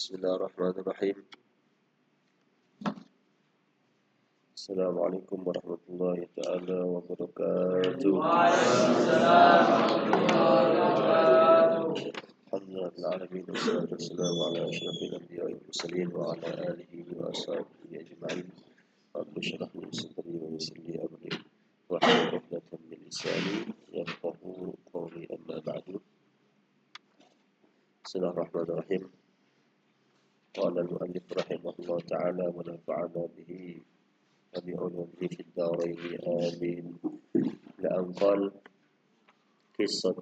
Bismillahirrahmanirrahim. Assalamualaikum warahmatullahi ta'ala wabarakatuh. Waalaikumsalam warahmatullahi wabarakatuh. Alhamdulillah alamin wassalatu wassalamu ala asyrafil anbiya'i wal mursalin wa ala alihi wa ashabihi ajma'in. Rabbi shrah li sadri wa yassir li amri wahlul 'uqdatam min lisani yafqahu qawli, amma ba'du. Bismillahirrahmanirrahim. Qala al-mu'allif rahimahullah ta'ala wa nafa'ana bihi وبعلومه في الدارين آمين. لأن قال قصة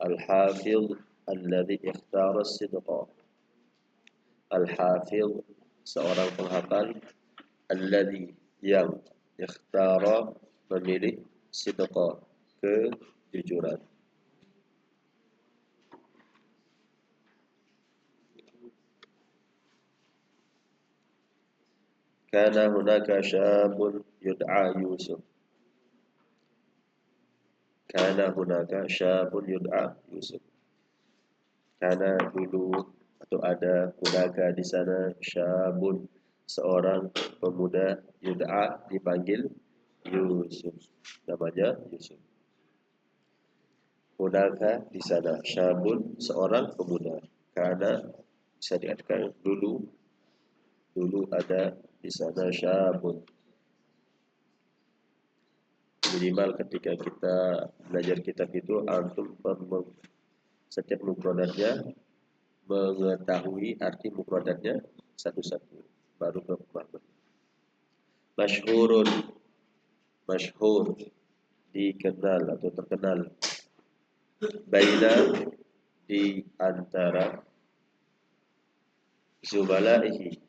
الحافظ الذي اختار الصدق. Al-Hafidh seorang penghafal, alladhi yang ikhtara memilih, sidqa kejujuran. Kana hunaka syabun yud'a Yusuf. Kana hunaka syabun yud'a Yusuf. Karena dulu atau ada hunaka di sana syabun seorang pemuda yud'a dipanggil Yusuf. Namanya Yusuf. Hunaka di sana syabun seorang pemuda. Karena bisa diartikan dulu ada di sana syabun. Minimal ketika kita belajar kitab itu antum setiap mufradatnya mengetahui arti mufradatnya satu-satu baru ke pemahaman. Masyhur dikenal atau terkenal. Baina di antara zubalaihi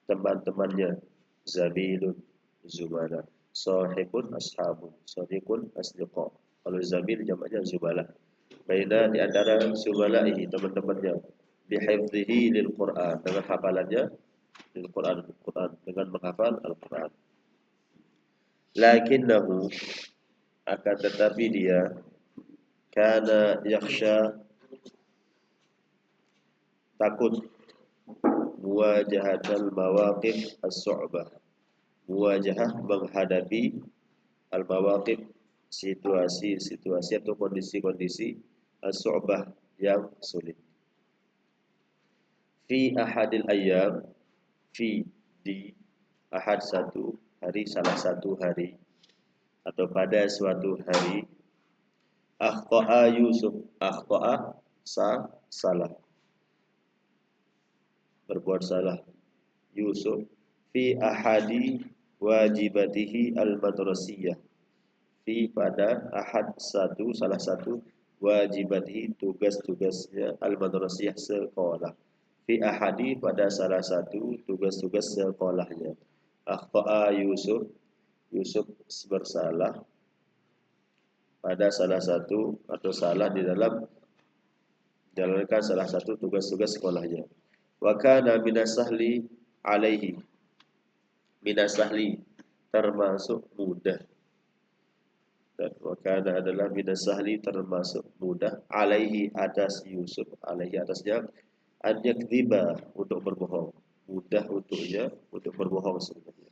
teman-temannya, zamilun zubala, sahibun ashabun, sadiqun asdiqa. Kalau zamil jamaknya zubala. Baina di antara zubalaihi teman-temannya, bihifdhihi lil Qur'an dengan hafalannya lil Qur'an dengan menghafal Al-Qur'an. Lakinnahu akan tetapi dia kana yakhsha takut muwajahatal mawaqif as-su'bah. Muwajahah menghadapi al-mawaqif situasi atau kondisi-kondisi as-su'bah yang sulit. Fi ahadil ayyam, fi di ahad satu hari, salah satu hari atau pada suatu hari, akhta'a Yusuf, akhta'a salah, berbuat salah Yusuf fi ahadi wajibatihi al-madrasiyah, fi pada ahad satu salah satu wajibatihi tugas-tugasnya al-madrasiyah sekolah, fi ahadi pada salah satu tugas-tugas sekolahnya. Akhta'a Yusuf bersalah pada salah satu atau salah di dalam menjalankan salah satu tugas-tugas sekolahnya. Wa kana minasahli alaihi, minasahli termasuk mudah, dan wa kana adalah minasahli termasuk mudah, alaihi atas Yusuf, alaihi atasnya, an yakdziba untuk berbohong, mudah untuknya untuk berbohong sebenarnya.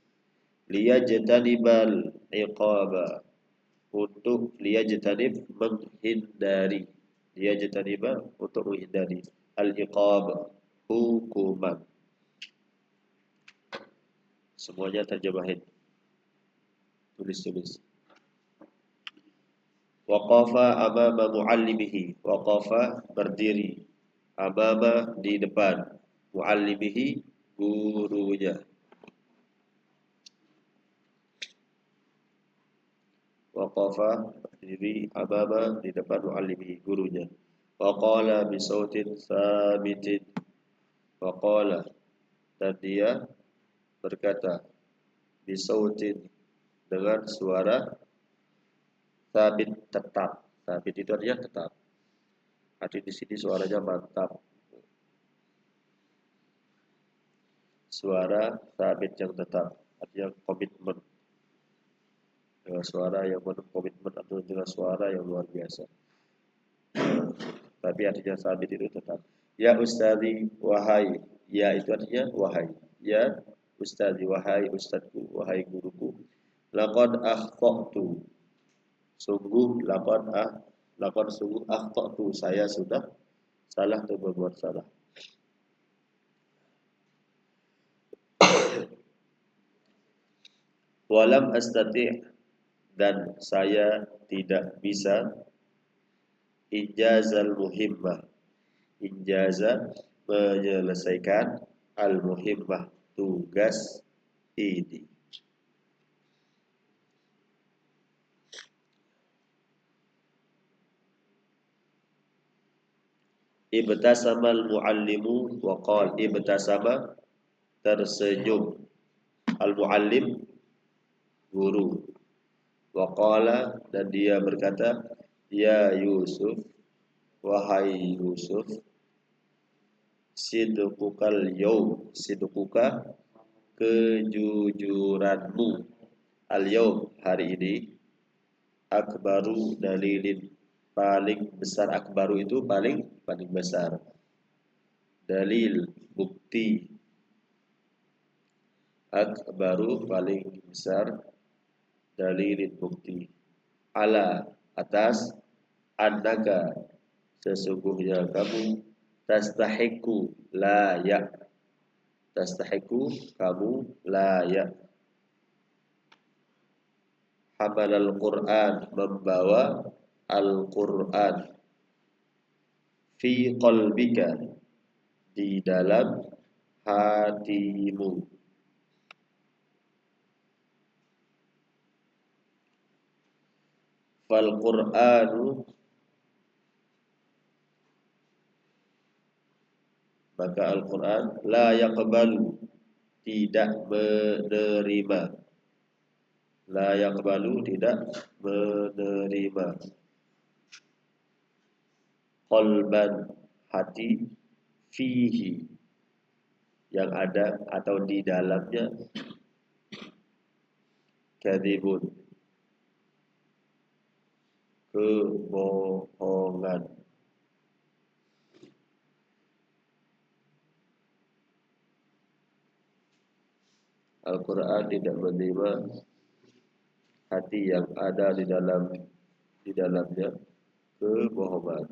Liyajtanibal iqaba, untuk liyajtanib menghindari, liyajtaniba untuk menghindari, al-iqab hukuman. Semuanya terjemahin. Tulis. Waqafa amama muallimihi, waqafa berdiri, amama di depan, muallimihi gurunya. Waqafa berdiri, amama di depan, muallimihi gurunya. Waqala bisautin sabitin, waqala dan dia berkata, bisautin dengan suara, sabit tetap. Sabit itu artinya tetap. Arti di sini suaranya mantap. Suara sabit yang tetap, artinya komitmen. Dengan suara yang penuh komitmen atau dengan suara yang luar biasa. Tapi artinya sabit itu tetap. Ya ustazi, wahai. Ya itu artinya wahai. Ya ustazi, wahai ustadku, wahai guruku. Laqad akhtatu. Sungguh laqad sungguh akhtatu. Saya sudah salah atau berbuat salah. Walam astati' dan saya tidak bisa ijazal muhimmah. Ijazah menyelesaikan al-muhimmah, tugas ini. Ibtasama al-muallimu wa qala, ibtasama tersenyum, al-muallim guru, wa qala dan dia berkata, ya Yusuf, wahai Yusuf, sidqukal yaum, sidquka kejujuranmu, al yaum hari ini, akbaru dalilin paling besar. Akbaru itu paling besar. Dalil bukti. Akbaru paling besar. Dalilin bukti. Ala atas, annaka sesungguhnya kamu, tastahiku layak. Tastahiku kamu layak. Hamalal Quran membawa Al-Quran, fi qalbika di dalam hatimu. Fal Qur'anu maka Al-Quran la yaqbalu tidak menerima, la yaqbalu tidak menerima, qalban hati, fihi yang ada atau di dalamnya, kadzibun kebohongan. Al-Quran tidak menerima hati yang ada di dalamnya kebohongan.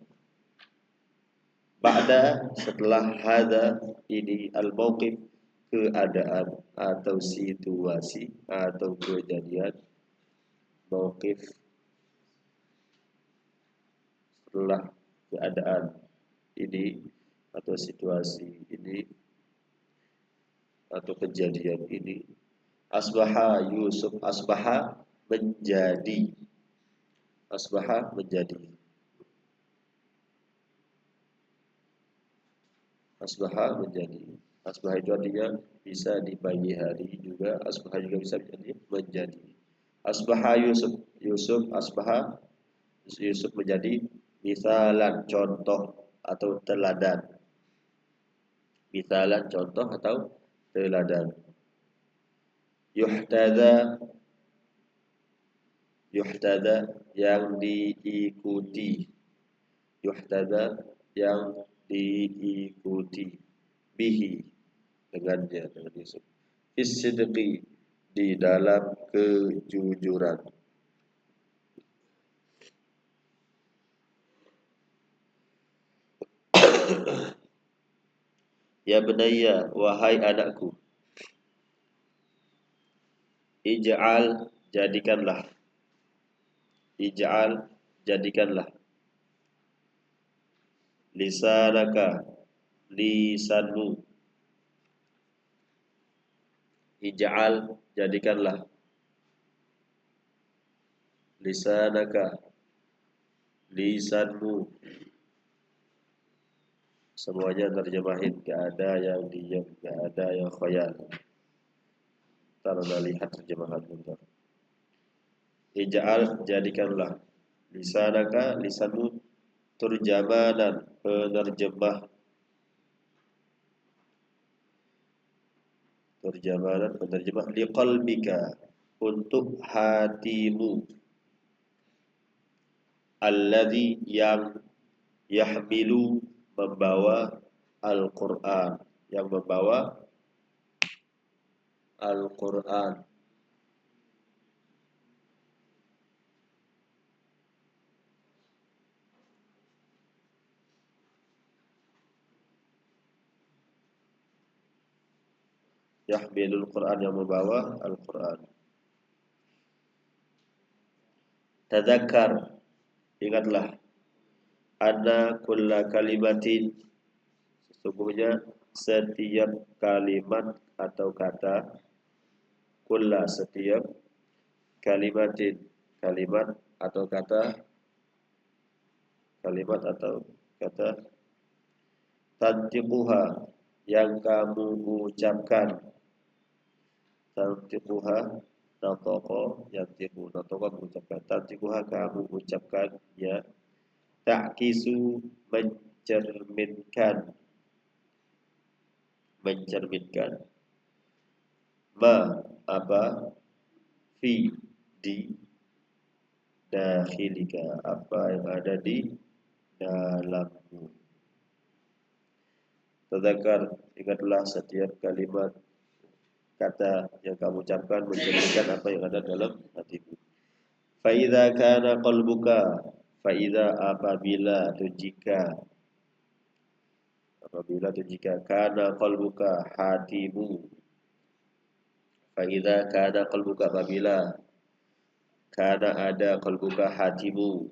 Ba'da setelah hada ini al-mauqif keadaan atau situasi atau kejadian, mauqif setelah keadaan ini atau situasi ini atau kejadian ini, asbaha Yusuf, asbaha menjadi, asbaha menjadi, asbaha menjadi. Asbaha itu artinya bisa di pagi hari juga, asbaha juga bisa menjadi. Asbaha Yusuf, Yusuf asbaha, Yusuf menjadi misalan contoh atau teladan. Misalan contoh atau teladan. Yuhtada, yuhtada yang diikuti, yuhtada yang diikuti, bihi dengannya, dengan Yusuf, fisidqi di dalam kejujuran. Ya benayya, wahai anakku, ij'al jadikanlah, ij'al jadikanlah, lisanaka lisanmu, ij'al jadikanlah, lisanaka lisanmu. Semuanya terjemahin, gak ada yang diam, gak ada yang khayal. Kita lihat terjemahan bentar. Ij'al jadikanlah, lisanaka lisanmu, turjamanan penerjemah, terjemahan penerjemah, liqalbika untuk hatimu, alladzi yang yahmilu membawa, Al-Quran, yang membawa Al-Quran. Yahmilul Quran, yang membawa Al-Quran. Tadzakkar, ingatlah, anna kulla kalimatin, sesungguhnya setiap kalimat atau kata, kulla, setiap kalimatin, kalimat atau kata, kalimat atau kata, tantiquha, yang kamu ucapkan, tantiquha, natoko, yang tiku, natoko mengucapkan, tantiquha, kamu ucapkan, ya, ta'kisu, mencerminkan, mencerminkan, ma, apa, fi, di, dakhilika, apa yang ada di dalammu. Tadzakar, ingatlah setiap kalimat kata yang kamu ucapkan mencerminkan apa yang ada dalam hatimu. Fa idza kana qalbuka, fa idza, apabila atau jika, apabila atau jika, kana qalbuka, hatimu, fa idza kana qalbuka, apabila, kana ada, qalbuka, hatimu,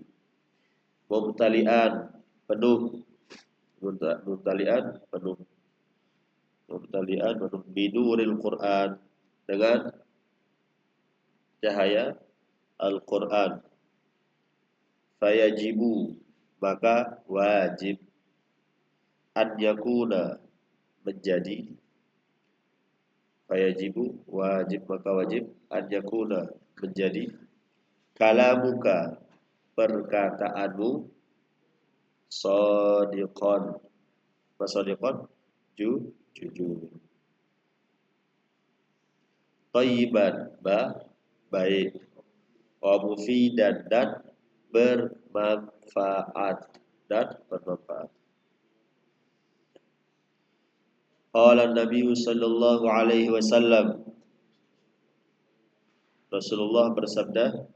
mumtalian, penuh, mumtalian, penuh, mumtalian, penuh, binuril Quran, dengan cahaya Al-Quran, fayajibu, maka wajib, an yakuna, menjadi, fayajibu, wajib, maka wajib, an yakuna, menjadi, kalamuka, perkataanmu, shadiqan, shadiqan, jujur, thayyiban, baik, wa mufidan, dan bermanfaat, dan bermanfaat. Qala Nabi sallallahu alaihi wasallam, Rasulullah bersabda,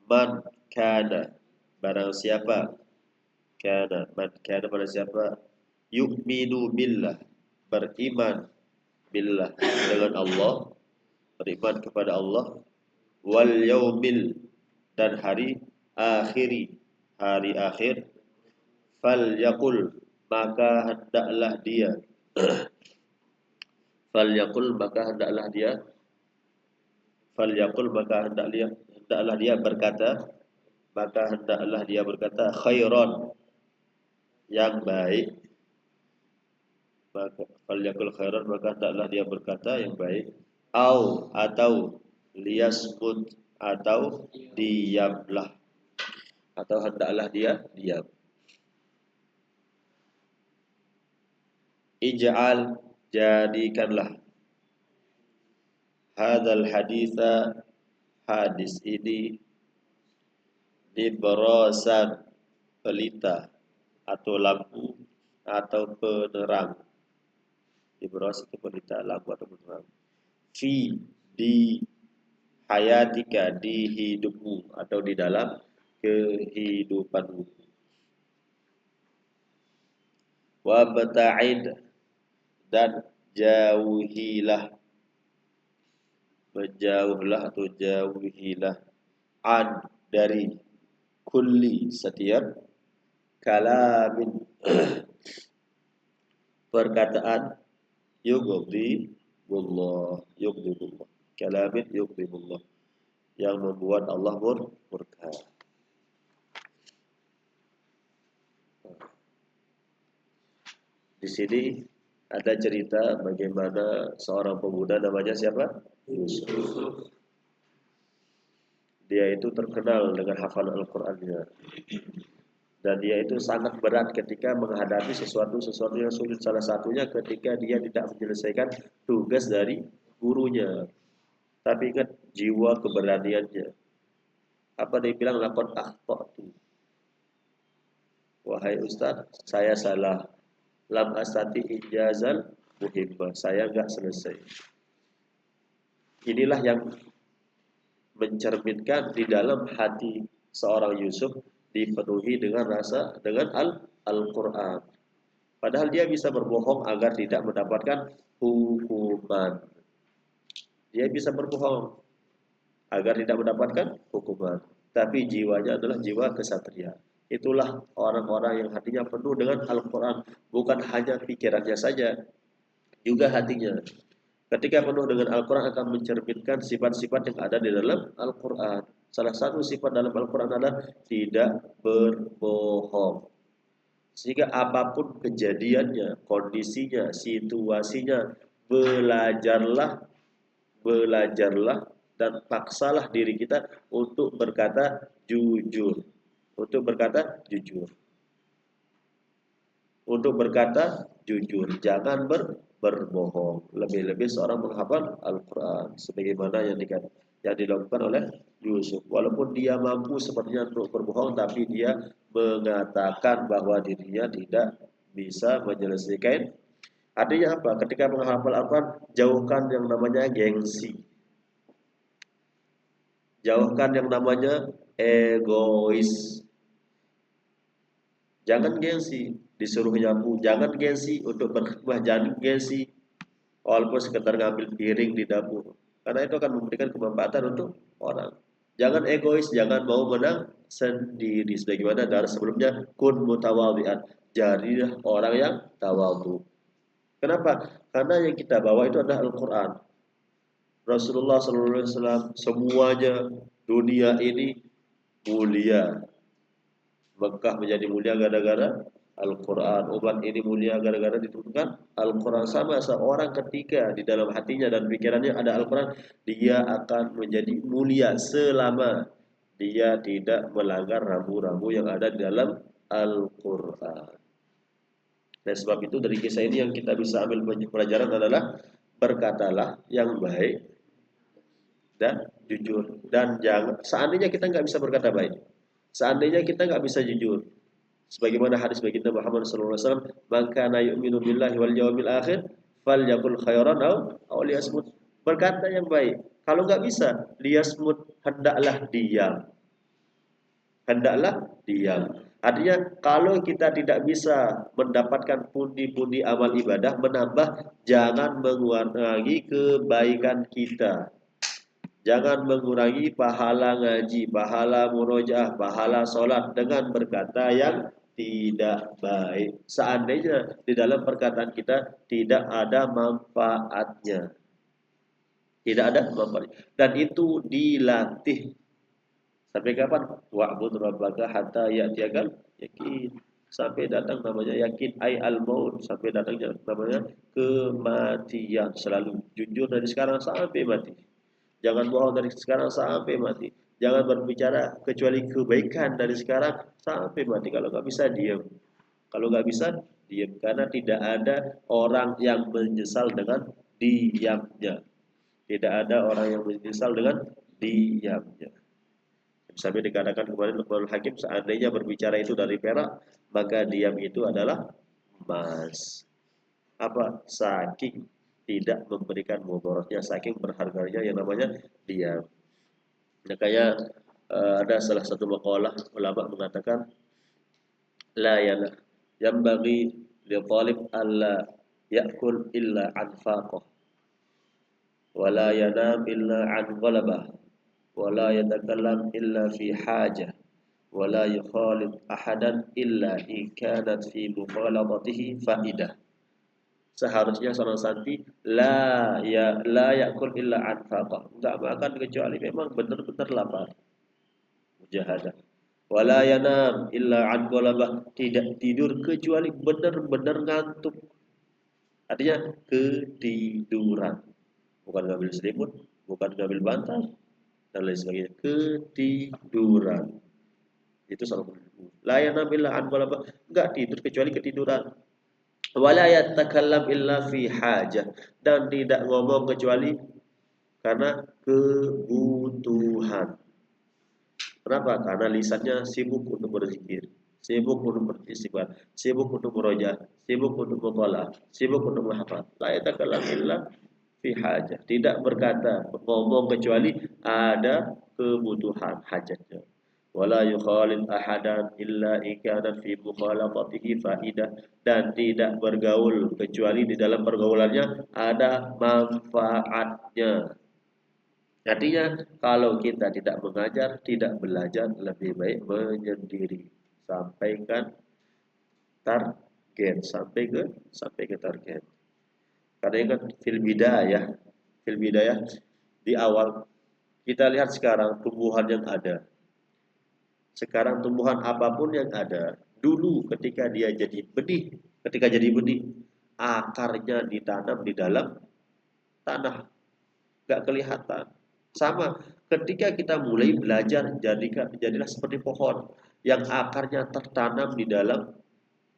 man kana, barang siapa, kana, man kana, barang siapa, yu'minu billah, beriman, billah, dengan Allah, beriman kepada Allah, wal yaumil, dan hari akhiri, hari akhir, fal yakul, maka hendaklah dia, fal yakul, maka hendaklah dia, fal yakul, maka hendaklah dia berkata, maka hendaklah dia berkata, khairon, yang baik, maka fal yakul khairon, maka hendaklah dia berkata yang baik, atau liyasmut, atau diamlah, atau hendaklah dia diam. Ij'al, jadikanlah, hadzal haditsa, hadis ini, dibrasan, pelita atau lampu atau penerang. Dibras itu pelita, lampu atau penerang. Fi, di hayatika, di hidupmu atau di dalam kehidupanmu. Wa bata'id, dan jauhilah, menjauhlah atau jauhilah, an, dari, kulli, setiap, kalamin, perkataan, yughdibullah, kalamin yughdibullah, yang membuat Allah murka. Di sini ada cerita bagaimana seorang pemuda namanya siapa? Yusuf. Dia itu terkenal dengan hafalan Al-Qur'annya. Dan dia itu sangat berat ketika menghadapi sesuatu yang sulit. Salah satunya ketika dia tidak menyelesaikan tugas dari gurunya. Tapi ingat jiwa keberaniannya. Apa dia bilang? Laqad akhta'tu. Wahai Ustaz, saya salah. lam astati ijazal muhibbah. Saya enggak selesai. Inilah yang mencerminkan di dalam hati seorang Yusuf dipenuhi dengan rasa dengan Al-Qur'an. Padahal dia bisa berbohong agar tidak mendapatkan hukuman. Dia bisa berbohong agar tidak mendapatkan hukuman. Tapi jiwanya adalah jiwa kesatria. Itulah orang-orang yang hatinya penuh dengan Al-Quran. Bukan hanya pikirannya saja, juga hatinya. Ketika penuh dengan Al-Quran akan mencerminkan sifat-sifat yang ada di dalam Al-Quran. Salah satu sifat dalam Al-Quran adalah tidak berbohong. Sehingga apapun kejadiannya, kondisinya, situasinya, belajarlah belajarlah dan paksalah diri kita untuk berkata jujur. Untuk berkata jujur. Untuk berkata jujur. Jangan berbohong. Lebih-lebih seorang menghafal Al-Quran. Sebagaimana yang dilakukan oleh Yusuf. Walaupun dia mampu sepertinya untuk berbohong, tapi dia mengatakan bahwa dirinya tidak bisa menyelesaikan. Artinya apa? Ketika menghafal Al-Quran, jauhkan yang namanya gengsi. Jauhkan yang namanya egois. Jangan gengsi, disuruh nyapu. Jangan gengsi untuk berkhidmah. Jangan gengsi, walaupun sekedar ngambil piring di dapur. Karena itu akan memberikan kemanfaatan untuk orang. Jangan egois, jangan mau menang sendiri. Sebagaimana dari sebelumnya, kun mutawadhi'an. Jadilah orang yang tawadhu. Kenapa? Karena yang kita bawa itu adalah Al-Quran. Rasulullah SAW semuanya dunia ini mulia. Mekah menjadi mulia gara-gara Al-Quran. Umat ini mulia gara-gara diturunkan Al-Quran. Sama seorang ketika di dalam hatinya dan pikirannya ada Al-Quran, dia akan menjadi mulia selama dia tidak melanggar rambu-rambu yang ada di dalam Al-Quran. Dan sebab itu dari kisah ini yang kita bisa ambil pelajaran adalah berkatalah yang baik dan jujur. Dan jangan, seandainya kita nggak bisa berkata baik, seandainya kita nggak bisa jujur, sebagaimana hadis baginda Muhammad SAW, maka na yu'minu billahi wal yawmil akhir falyakul khairan aw liyasmut. Berkata yang baik. Kalau nggak bisa, liyasmut, hendaklah diam. Hendaklah diam. Artinya kalau kita tidak bisa mendapatkan pundi-pundi amal ibadah menambah, jangan mengurangi kebaikan kita. Jangan mengurangi pahala ngaji, pahala murojaah, pahala sholat dengan berkata yang tidak baik. Seandainya di dalam perkataan kita tidak ada manfaatnya. Tidak ada manfaatnya. Dan itu dilatih. Sampai kapan? Wa'bud rabbaka hatta ya'tiyakal yakin. Sampai datang namanya yakin, ai al-maut, sampai datangnya namanya kematian. Selalu jujur dari sekarang sampai mati. Jangan bohong dari sekarang sampai mati. Jangan berbicara kecuali kebaikan dari sekarang sampai mati. Kalau nggak bisa diam. Kalau nggak bisa diam, karena tidak ada orang yang menyesal dengan diamnya. Tidak ada orang yang menyesal dengan diamnya. Sampai dikatakan kemarin Luqmanul Hakim, seandainya berbicara itu dari perak, maka diam itu adalah emas. Apa? Saking tidak memberikan mudaratnya, saking berharganya yang namanya diam. Makanya ada salah satu maqalah ulama mengatakan, la yang bagi li talib alla ya'kul illa an faqah, wa la yanam illa an ghalabah, wala yatakallam illa fi hajah, wala yukhalid ahadan illa in kanat fi mukhalatatihi faidah. Seharusnya seorang santri la yakul illa anfaqa, enggak makan kecuali memang benar-benar lapar, mujahadah. Wala yanam illa an ghalabah, tidak tidur kecuali benar-benar ngantuk. Artinya ketiduran, bukan ngambil selimut, bukan ngambil bantal dan lain sebagainya, ketiduran. Itu salah satu. La yanam illa an ghalabah, enggak tidur kecuali ketiduran. Wala yatakallam illa fi hajah, dan tidak ngomong kecuali karena kebutuhan. Kenapa? Karena lisannya sibuk untuk berzikir, sibuk untuk beristighfar, sibuk untuk murojaah, sibuk untuk muthalah, sibuk untuk menghafal. La yatakallam illa fi hajah. Tidak berkata, ngomong kecuali ada kebutuhan hajatnya. Wala yukhalid ahadan illa ikana fi mukhalafatihi faidah, dan tidak bergaul kecuali di dalam pergaulannya ada manfaatnya. Artinya kalau kita tidak mengajar, tidak belajar, lebih baik menyendiri. Sampaikan target, sampai ke target. Karena ingat fil bidayah di awal kita lihat sekarang tumbuhan yang ada. Sekarang tumbuhan apapun yang ada, dulu ketika jadi benih, akarnya ditanam di dalam tanah, nggak kelihatan. Sama, ketika kita mulai belajar, jadilah seperti pohon yang akarnya tertanam di dalam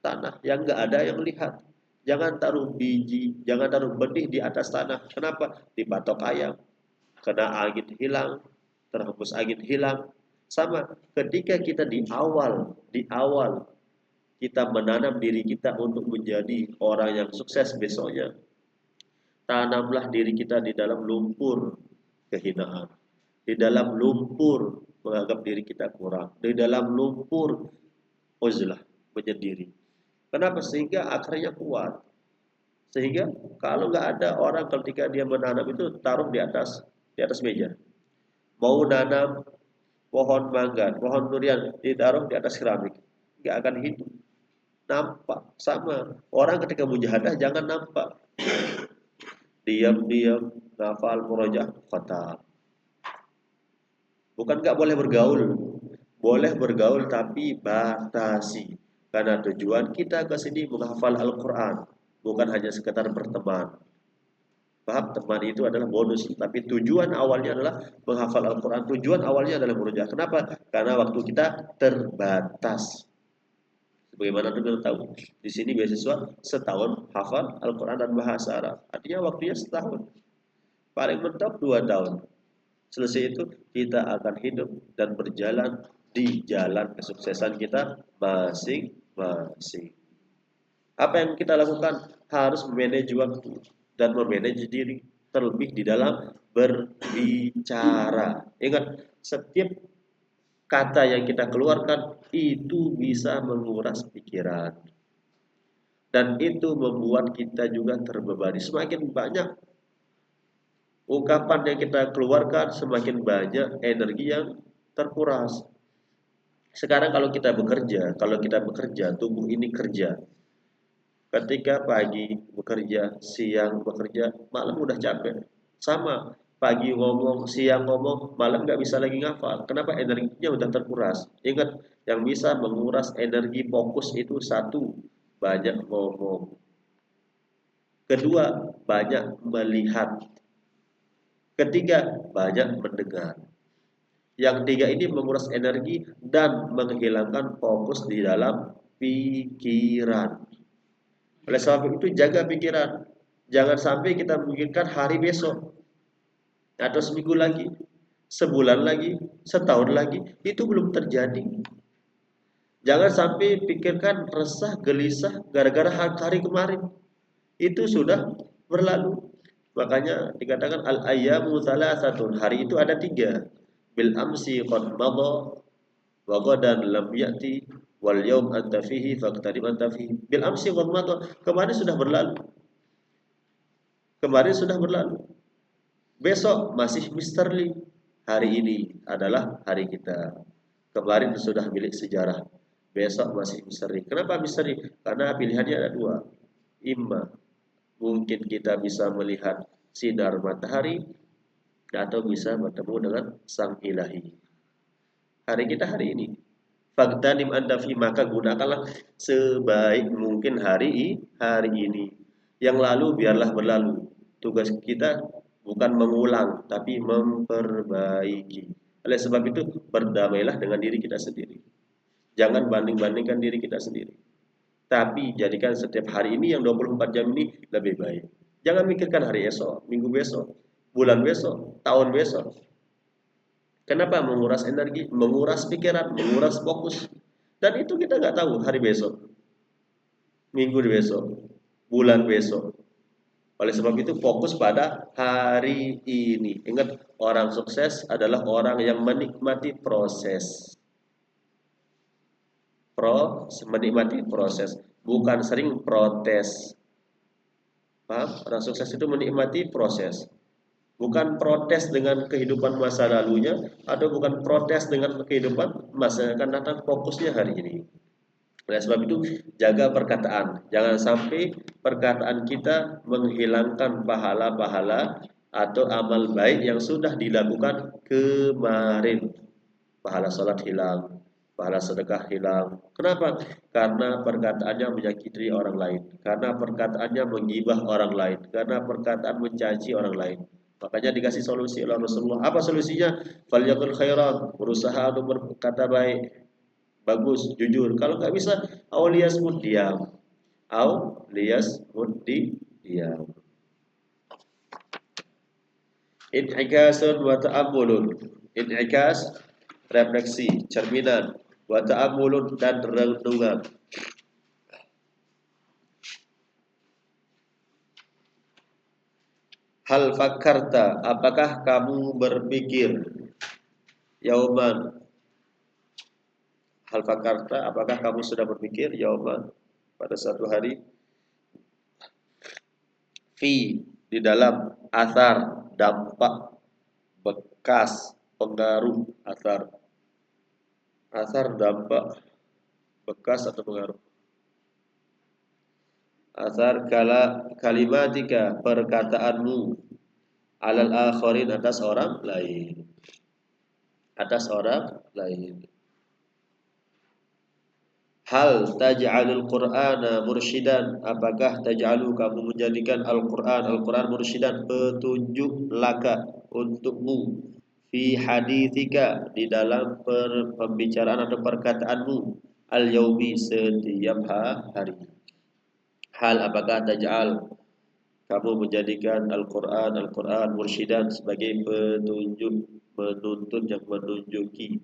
tanah, yang nggak ada yang lihat. Jangan taruh biji, jangan taruh benih di atas tanah. Kenapa? Dipatok ayam, kena angin hilang, terhembus angin hilang. Sama, ketika kita di awal kita menanam diri kita untuk menjadi orang yang sukses besoknya, tanamlah diri kita di dalam lumpur kehinaan, di dalam lumpur menganggap diri kita kurang, di dalam lumpur uzlah, menyendiri. Kenapa? Sehingga akarnya kuat. Sehingga kalau nggak ada orang ketika dia menanam itu taruh di atas meja. Mau nanam pohon mangga, pohon durian ditaruh di atas keramik, nggak akan hidup. Nampak sama orang ketika mujahadah jangan nampak, diam-diam nafal murojaah fatal. Bukan nggak boleh bergaul, boleh bergaul tapi batasi. Karena tujuan kita ke sini menghafal Al-Quran, bukan hanya sekedar berteman. Paham, teman itu adalah bonus, tapi tujuan awalnya adalah menghafal Al-Quran. Tujuan awalnya adalah murojaah. Kenapa? Karena waktu kita terbatas. Sebagaimana kita tahu, di sini beasiswa setahun hafal Al-Quran dan bahasa Arab. Artinya waktunya setahun. Paling mentok 2 tahun. Selesai itu kita akan hidup dan berjalan di jalan kesuksesan kita masing-masing. Apa yang kita lakukan? Harus memanage waktu dan memanage diri, terlebih di dalam berbicara. Ingat, setiap kata yang kita keluarkan itu bisa menguras pikiran. Dan itu membuat kita juga terbebani. Semakin banyak ungkapan yang kita keluarkan, semakin banyak energi yang terkuras. Sekarang kalau kita bekerja, tubuh ini kerja. Ketika pagi bekerja, siang bekerja, malam udah capek. Sama, pagi ngomong, siang ngomong, malam nggak bisa lagi ngafal. Kenapa? Energinya udah terkuras. Ingat, yang bisa menguras energi fokus itu satu, banyak ngomong. Kedua, banyak melihat. Ketiga, banyak mendengar. Yang tiga ini menguras energi dan menghilangkan fokus di dalam pikiran. Oleh sebab itu jaga pikiran. Jangan sampai kita memikirkan hari besok atau seminggu lagi, sebulan lagi, setahun lagi, itu belum terjadi. Jangan sampai pikirkan resah, gelisah gara-gara hari kemarin. Itu sudah berlalu. Makanya dikatakan al-ayyamu thalathatun, hari itu ada 3. Bil amsi qad madha wa ghadan lam ya'ti wal yaum anta fihi faqtarib anta fihi. Bil amsi qad madha, kemarin sudah berlalu. Kemarin sudah berlalu. Besok masih misteri. Hari ini adalah hari kita. Kemarin sudah milik sejarah. Besok masih misteri. Kenapa misteri? Karena pilihannya ada 2. Imma mungkin kita bisa melihat sinar matahari atau bisa bertemu dengan sang ilahi. Hari kita hari ini. Fagtanim anta fi, maka gunakanlah sebaik mungkin hari ini. Yang lalu biarlah berlalu. Tugas kita bukan mengulang tapi memperbaiki. Oleh sebab itu berdamailah dengan diri kita sendiri. Jangan banding-bandingkan diri kita sendiri. Tapi jadikan setiap hari ini yang 24 jam ini lebih baik. Jangan mikirkan hari esok, minggu besok, bulan besok, tahun besok. Kenapa? Menguras energi, menguras pikiran, menguras fokus. Dan itu kita nggak tahu hari besok, minggu besok, bulan besok. Oleh sebab itu fokus pada hari ini. Ingat, orang sukses adalah orang yang menikmati proses. Menikmati proses, bukan sering protes. Paham? Orang sukses itu menikmati proses. Bukan protes dengan kehidupan masa lalunya, atau bukan protes dengan kehidupan masa yang akan datang, fokusnya hari ini. Oleh sebab itu, jaga perkataan. Jangan sampai perkataan kita menghilangkan pahala-pahala atau amal baik yang sudah dilakukan kemarin. Pahala salat hilang, pahala sedekah hilang. Kenapa? Karena perkataannya menyakiti orang lain, karena perkataannya menggibah orang lain, karena perkataan mencaci orang lain. Makanya dikasih solusi oleh Rasulullah. Apa solusinya? Falyaqul khairan, berusaha untuk berkata baik, bagus, jujur. Kalau nggak bisa, aulias diam. Aulias diam. In'ikasun wa ta'ammulun. In'ikas, refleksi, cerminan, wa ta'ammulun, dan renungan. Hal fakarta, apakah kamu berpikir? Yauman. Hal fakarta, apakah kamu sudah berpikir? Yauman, pada suatu hari. Fi, di dalam, asar, dampak, bekas, pengaruh, asar, dampak, bekas atau pengaruh. Asar kalimatika, perkataanmu, alal akharin, atas orang lain. Atas orang lain. Hal taj'alul Qur'ana mursyidan, apakah taj'alu, kamu menjadikan Al-Qur'an mursyidan, petunjuk laka, untukmu, fi hadithika, di dalam pembicaraan atau perkataanmu, al-yaumi, setiap hari. Hal, apakah taj'al, kamu menjadikan Al-Qur'an mursyidan, sebagai petunjuk, menuntun, yang menunjuki,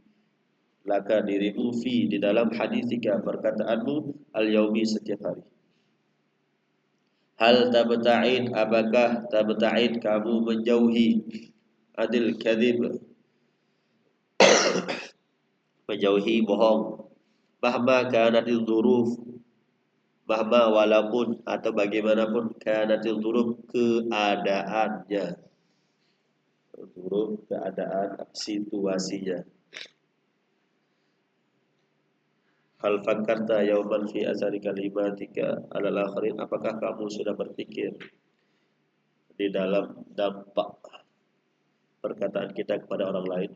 laka, dirimu, fi, di dalam hadithika, perkataanmu, al-yaumi, setiap hari. Hal tabta'id, apakah tabta'id, kamu menjauhi, adil kadhib, menjauhi bohong, mahma kanatil dzuruf, mahma, walaupun atau bagaimanapun, kanatil dzuruf, keadaannya, dzuruf, keadaan, situasinya. Hal fakarta yauman fi asari kalimatika alal akhirin, apakah kamu sudah berpikir di dalam dampak perkataan kita kepada orang lain?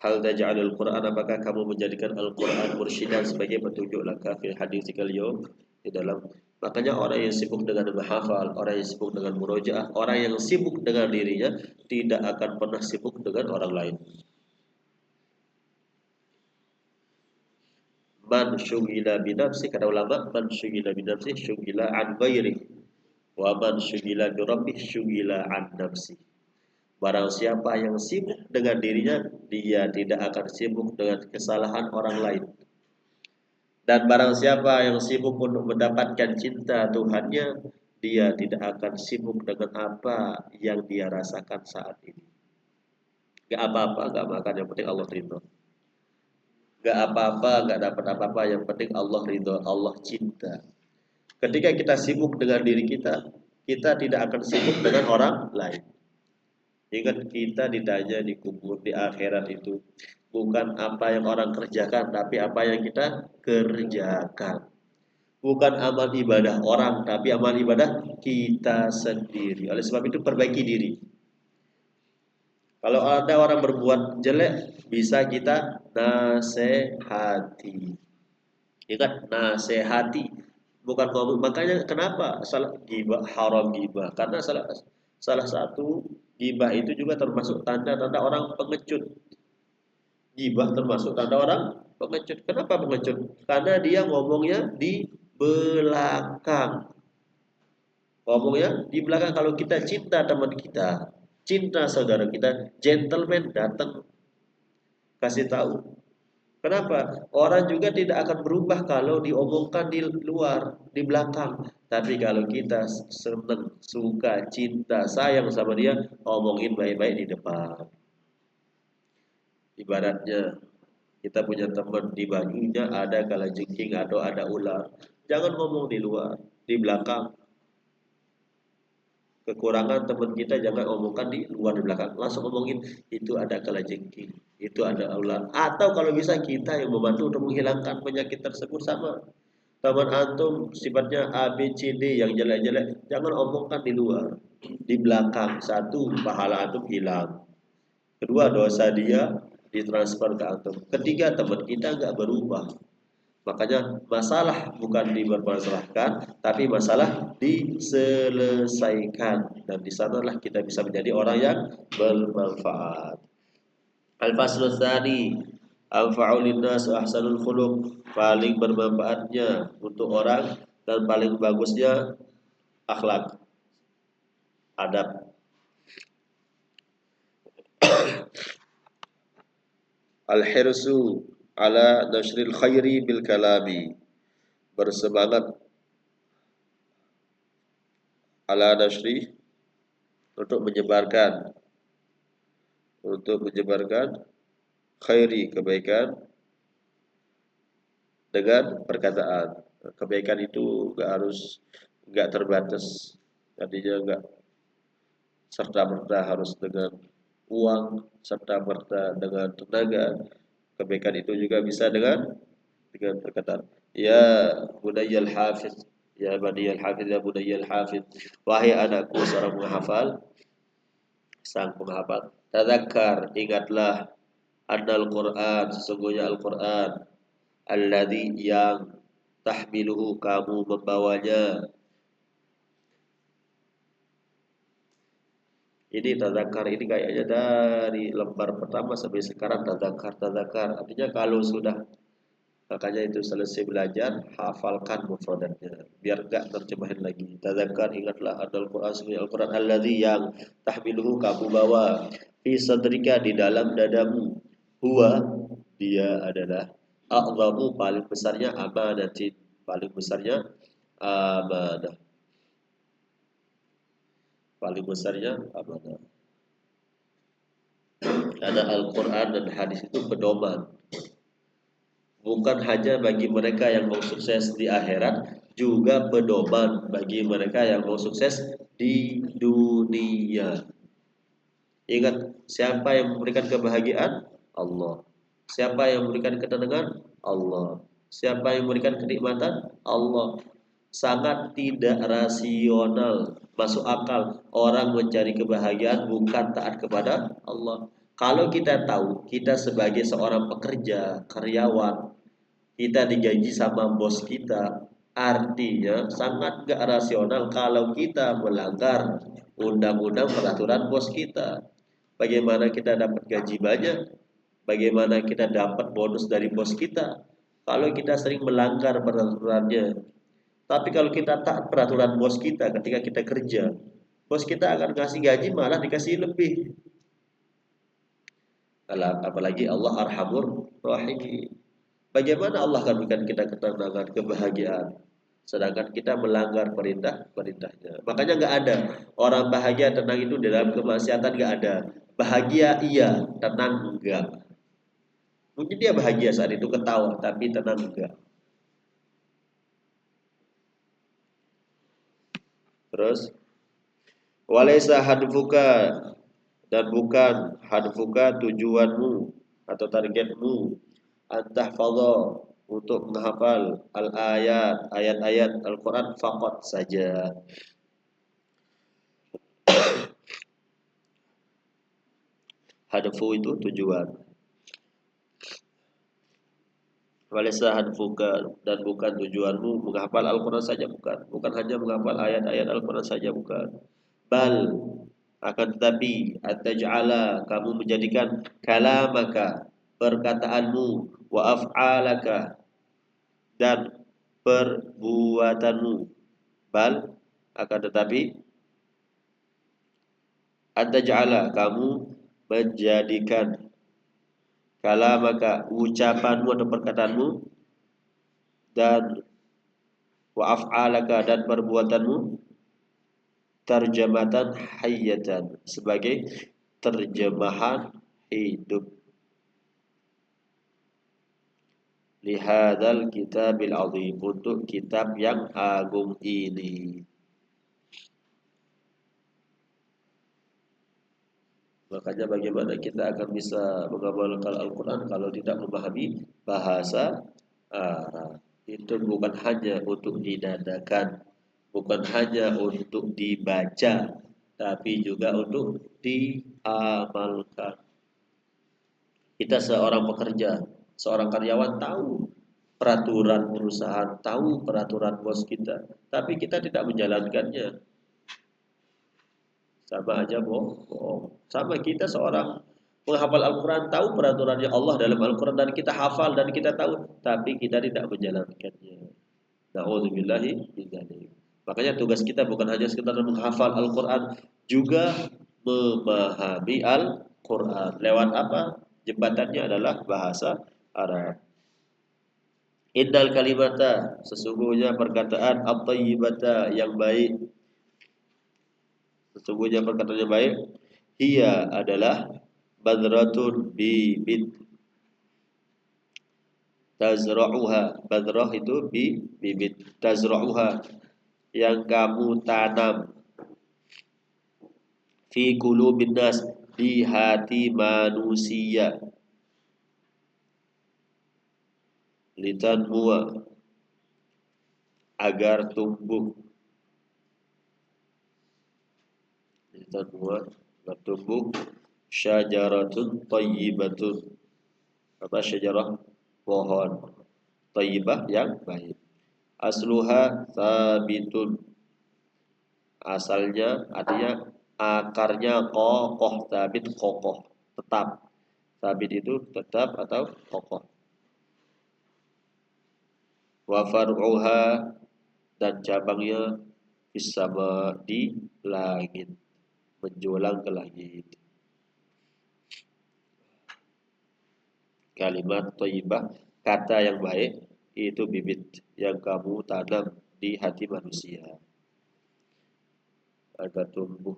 Hal taj'alul Qur'an, apakah kamu menjadikan Al-Qur'an mursyidan, sebagai petunjuk laka, fi haditsikal yaum, di dalam. Makanya orang yang sibuk dengan menghafal, orang yang sibuk dengan murojaah, orang yang sibuk dengan dirinya, tidak akan pernah sibuk dengan orang lain. Man syugila binafsi, kata ulama, man syugila binafsi syugila an ghairi, wa man syugila birabbi syugila an nafsi. Barang siapa yang sibuk dengan dirinya, dia tidak akan sibuk dengan kesalahan orang lain. Dan barang siapa yang sibuk untuk mendapatkan cinta Tuhannya, dia tidak akan sibuk dengan apa yang dia rasakan saat ini. Gak apa-apa, gak makan, yang penting Allah ridho. Gak apa-apa, gak dapat apa-apa, yang penting Allah ridho, Allah cinta. Ketika kita sibuk dengan diri kita, kita tidak akan sibuk dengan orang lain. Ingat, kita ditanya di kubur, di akhirat itu, bukan apa yang orang kerjakan, tapi apa yang kita kerjakan. Bukan amal ibadah orang, tapi amal ibadah kita sendiri. Oleh sebab itu, perbaiki diri. Kalau ada orang berbuat jelek, bisa kita nasehati. Ingat, nasehati, bukan ngomong. Makanya kenapa salah ghibah, haram ghibah? Karena salah satu ghibah itu juga termasuk tanda-tanda orang pengecut. Ghibah termasuk tanda orang pengecut. Kenapa pengecut? Karena dia ngomongnya di belakang. Ngomongnya di belakang. Kalau kita cinta teman kita, cinta saudara kita, gentleman datang, kasih tahu. Kenapa? Orang juga tidak akan berubah kalau diomongkan di luar, di belakang. Tapi kalau kita senang, suka, cinta, sayang sama dia, omongin baik-baik di depan. Ibaratnya kita punya teman di bajunya ada kalajengking atau ada ular. Jangan ngomong di luar, di belakang. Kekurangan teman kita jangan omongkan di luar di belakang. Langsung omongin itu ada kalajengking, itu ada ular. Atau kalau bisa kita yang membantu untuk menghilangkan penyakit tersebut sama. Teman antum sifatnya A, B, C, D yang jelek-jelek, jangan omongkan di luar. Di belakang, satu, pahala antum hilang. Kedua, dosa dia ditransfer ke antum. Ketiga, teman kita nggak berubah. Makanya masalah bukan dipermasalahkan, tapi masalah diselesaikan. Dan di sanalah kita bisa menjadi orang yang bermanfaat. Al-Faslu Tsani, anfa'u linnas wa ahsanul khuluq, paling bermanfaatnya untuk orang dan paling bagusnya akhlak, adab. Al-hirsu ala nashril khairi bil kalami, bersemangat ala nashri untuk menyebarkan khairi kebaikan dengan perkataan. Kebaikan itu nggak terbatas, artinya nggak serta merta harus dengan uang, serta merta dengan tenaga. Kebaikan itu juga bisa dengan perkataan. Ya Budayyal Hafiz, ya Badiyal Hafiz, ya Budayyal Hafiz, wahai anakku seorang penghafal, sang penghafal, tadzakkar, ingatlah, annal Quran, sesungguhnya Al-Quran, alladzi yang tahmiluhu, kamu membawanya. Ini tazakar ini kayaknya dari lembar pertama sampai sekarang tazakar. Artinya kalau sudah makanya itu selesai belajar, hafalkan mufradatnya. Biar gak terjemahin lagi. Tazakar, ingatlah adal Quran, sebenarnya Al-Quran alladzi yang tahmiluhu, kamu bawa fi sadrika, di dalam dadamu. Huwa, dia adalah a'zamu, paling besarnya amanatin, paling besarnya amanah. Paling besarnya amanah. Karena Al-Quran dan hadis itu pedoman, bukan hanya bagi mereka yang mau sukses di akhirat, juga pedoman bagi mereka yang mau sukses di dunia. Ingat, siapa yang memberikan kebahagiaan? Allah. Siapa yang memberikan ketenangan? Allah. Siapa yang memberikan kenikmatan? Allah. Sangat tidak rasional, masuk akal orang mencari kebahagiaan bukan taat kepada Allah. Kalau kita tahu kita sebagai seorang pekerja, karyawan, kita digaji sama bos kita, artinya sangat gak rasional kalau kita melanggar undang-undang peraturan bos kita. Bagaimana kita dapat gaji banyak? Bagaimana kita dapat bonus dari bos kita? Kalau kita sering melanggar peraturannya. Tapi kalau kita taat peraturan bos kita ketika kita kerja, bos kita akan kasih gaji malah dikasih lebih. Apalagi Allah Arhamur Rahim. Bagaimana Allah akan berikan kita ketenangan, kebahagiaan, sedangkan kita melanggar perintahnya. Makanya nggak ada orang bahagia tenang itu di dalam kemaksiatan, nggak ada. Bahagia iya, tenang enggak. Mungkin dia bahagia saat itu ketawa, tapi tenang enggak. Terus walaysa hadfuka, dan bukan hadfuka tujuanmu atau targetmu, antahfadha, untuk menghafal ayat-ayat Al-Quran faqat saja. Hadfu itu tujuan. Walaysa hadfuka, dan bukan tujuanmu menghafal Al-Quran saja, bukan hanya menghafal ayat-ayat Al-Quran saja, bukan. Bal, akan tetapi, ataj'ala, kamu menjadikan kalamaka, perkataanmu, wa af'alaka, dan perbuatanmu. Bal, akan tetapi, ataj'ala, kamu menjadikan kalamaka ucapanmu atau perkataanmu, dan wa af'alaka dan perbuatanmu, tarjamatan hayyatan sebagai terjemahan hidup, lihadzal kitabil azim untuk kitab yang agung ini. Makanya bagaimana kita akan bisa mengamalkan Al-Quran kalau tidak memahami bahasa Arab. Itu bukan hanya untuk dinadakan, bukan hanya untuk dibaca, tapi juga untuk diamalkan. Kita seorang pekerja, seorang karyawan tahu peraturan perusahaan, tahu peraturan bos kita, tapi kita tidak menjalankannya. Sama aja bohong. Sama kita seorang penghafal Al-Quran tahu peraturannya Allah dalam Al-Quran dan kita hafal dan kita tahu, tapi kita tidak menjalankannya. Na'udzubillahi min dzalik. Makanya tugas kita bukan hanya sekedar menghafal Al-Quran, juga memahami Al-Quran. Lewat apa? Jembatannya adalah bahasa Arab. Innal kalimata, sesungguhnya perkataan at-thayyibata yang baik, sesungguhnya perkataan yang baik, ia adalah badratun bibit tazra'uha. Badrah itu bibit, tazra'uha yang kamu tanam, fi qulubin nas di hati manusia, litanmuwa agar tumbuh, litanmuwa agar tumbuh, syajaratun thayyibatun, apa syajarah? Pohon thayyibah yang baik. Asluha sabitun, asalnya artinya akarnya kokoh, sabit kokoh, tetap. Sabit itu tetap atau kokoh. Wa far'uha, dan cabangnya bisama di langit, menjulang ke langit. Kalimat thayyibah, kata yang baik, itu bibit yang kamu tanam di hati manusia agar tumbuh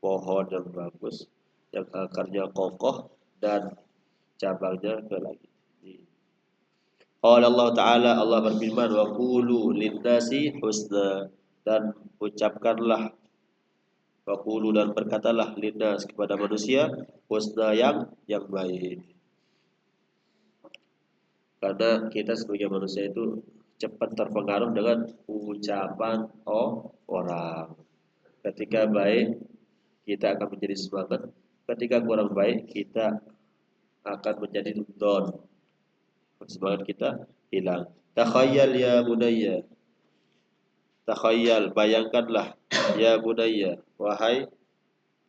pohon yang bagus, yang akarnya kokoh dan cabangnya ke langit. Qala Allah Ta'ala, Allah berfirman, wa qulu lin-nasi husna, dan ucapkanlah, wa qulu dan berkatalah, linnas kepada manusia, husna yang baik. Karena kita sebagai manusia itu cepat terpengaruh dengan ucapan orang. Ketika baik, kita akan menjadi semangat. Ketika kurang baik, kita akan menjadi down. Semangat kita hilang. Takhayyal ya bunayya. Takhayyal, bayangkanlah, ya bunayya, wahai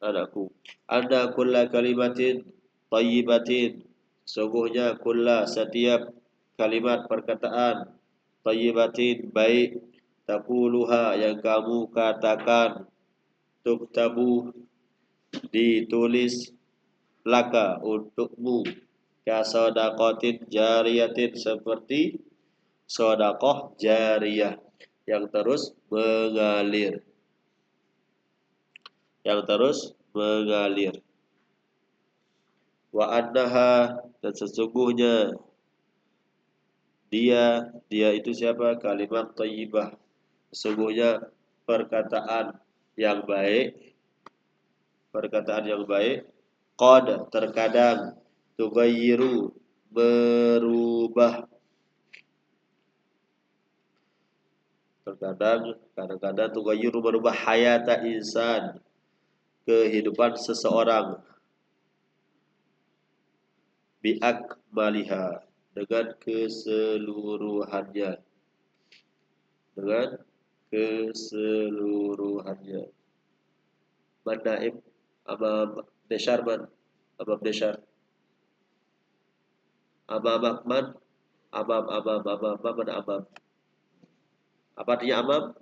anakku. Anna kulla kalimatin thayyibatin, sungguhnya kulla setiap kalimat perkataan, thayyibatin baik, taquluha yang kamu katakan, tuktabu ditulis, laka untukmu, kasodaqatin jariyatin seperti sodakoh jariyah yang terus mengalir, yang terus mengalir. Wa annaha, dan sesungguhnya dia itu siapa? Kalimat thayyibah, sesungguhnya perkataan yang baik, perkataan yang baik, qad terkadang, tughayyiru berubah, kadang-kadang tughayyiru berubah, hayata insan kehidupan seseorang, biakmaliha dengan keseluruhannya, dengan keseluruhannya. Manaib amam desharman, amam deshar, amam man, amam amam. Apa artinya amam?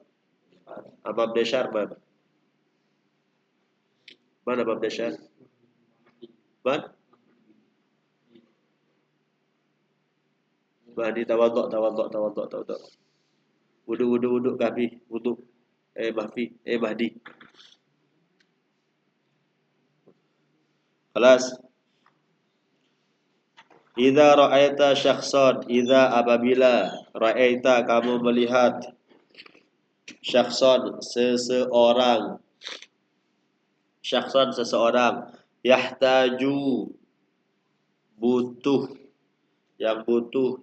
Amam desharman. Mana amam deshar? Man? Mahdi tawaduk. Wudu Kahfi, wudu. Mahdi. Kelas. Idza ra'aita syakhsan, idza apabila ra'aita kamu melihat syakhsan seseorang yahtaju butuh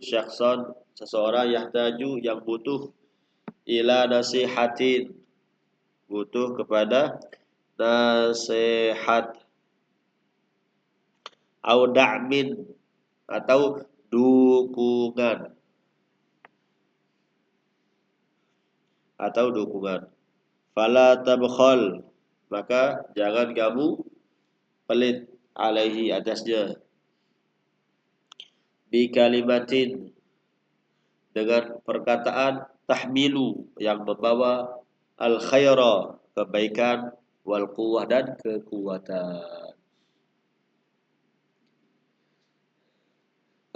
syakhsan seseorang yahtaju yang butuh ila nasihatin butuh kepada nasihat au da'min atau dukungan fala tabkhal maka jangan kamu pelit alaihi atasnya bi kalimatin dengan perkataan tahmilu yang membawa al khaira kebaikan wal quwwah dan kekuatan.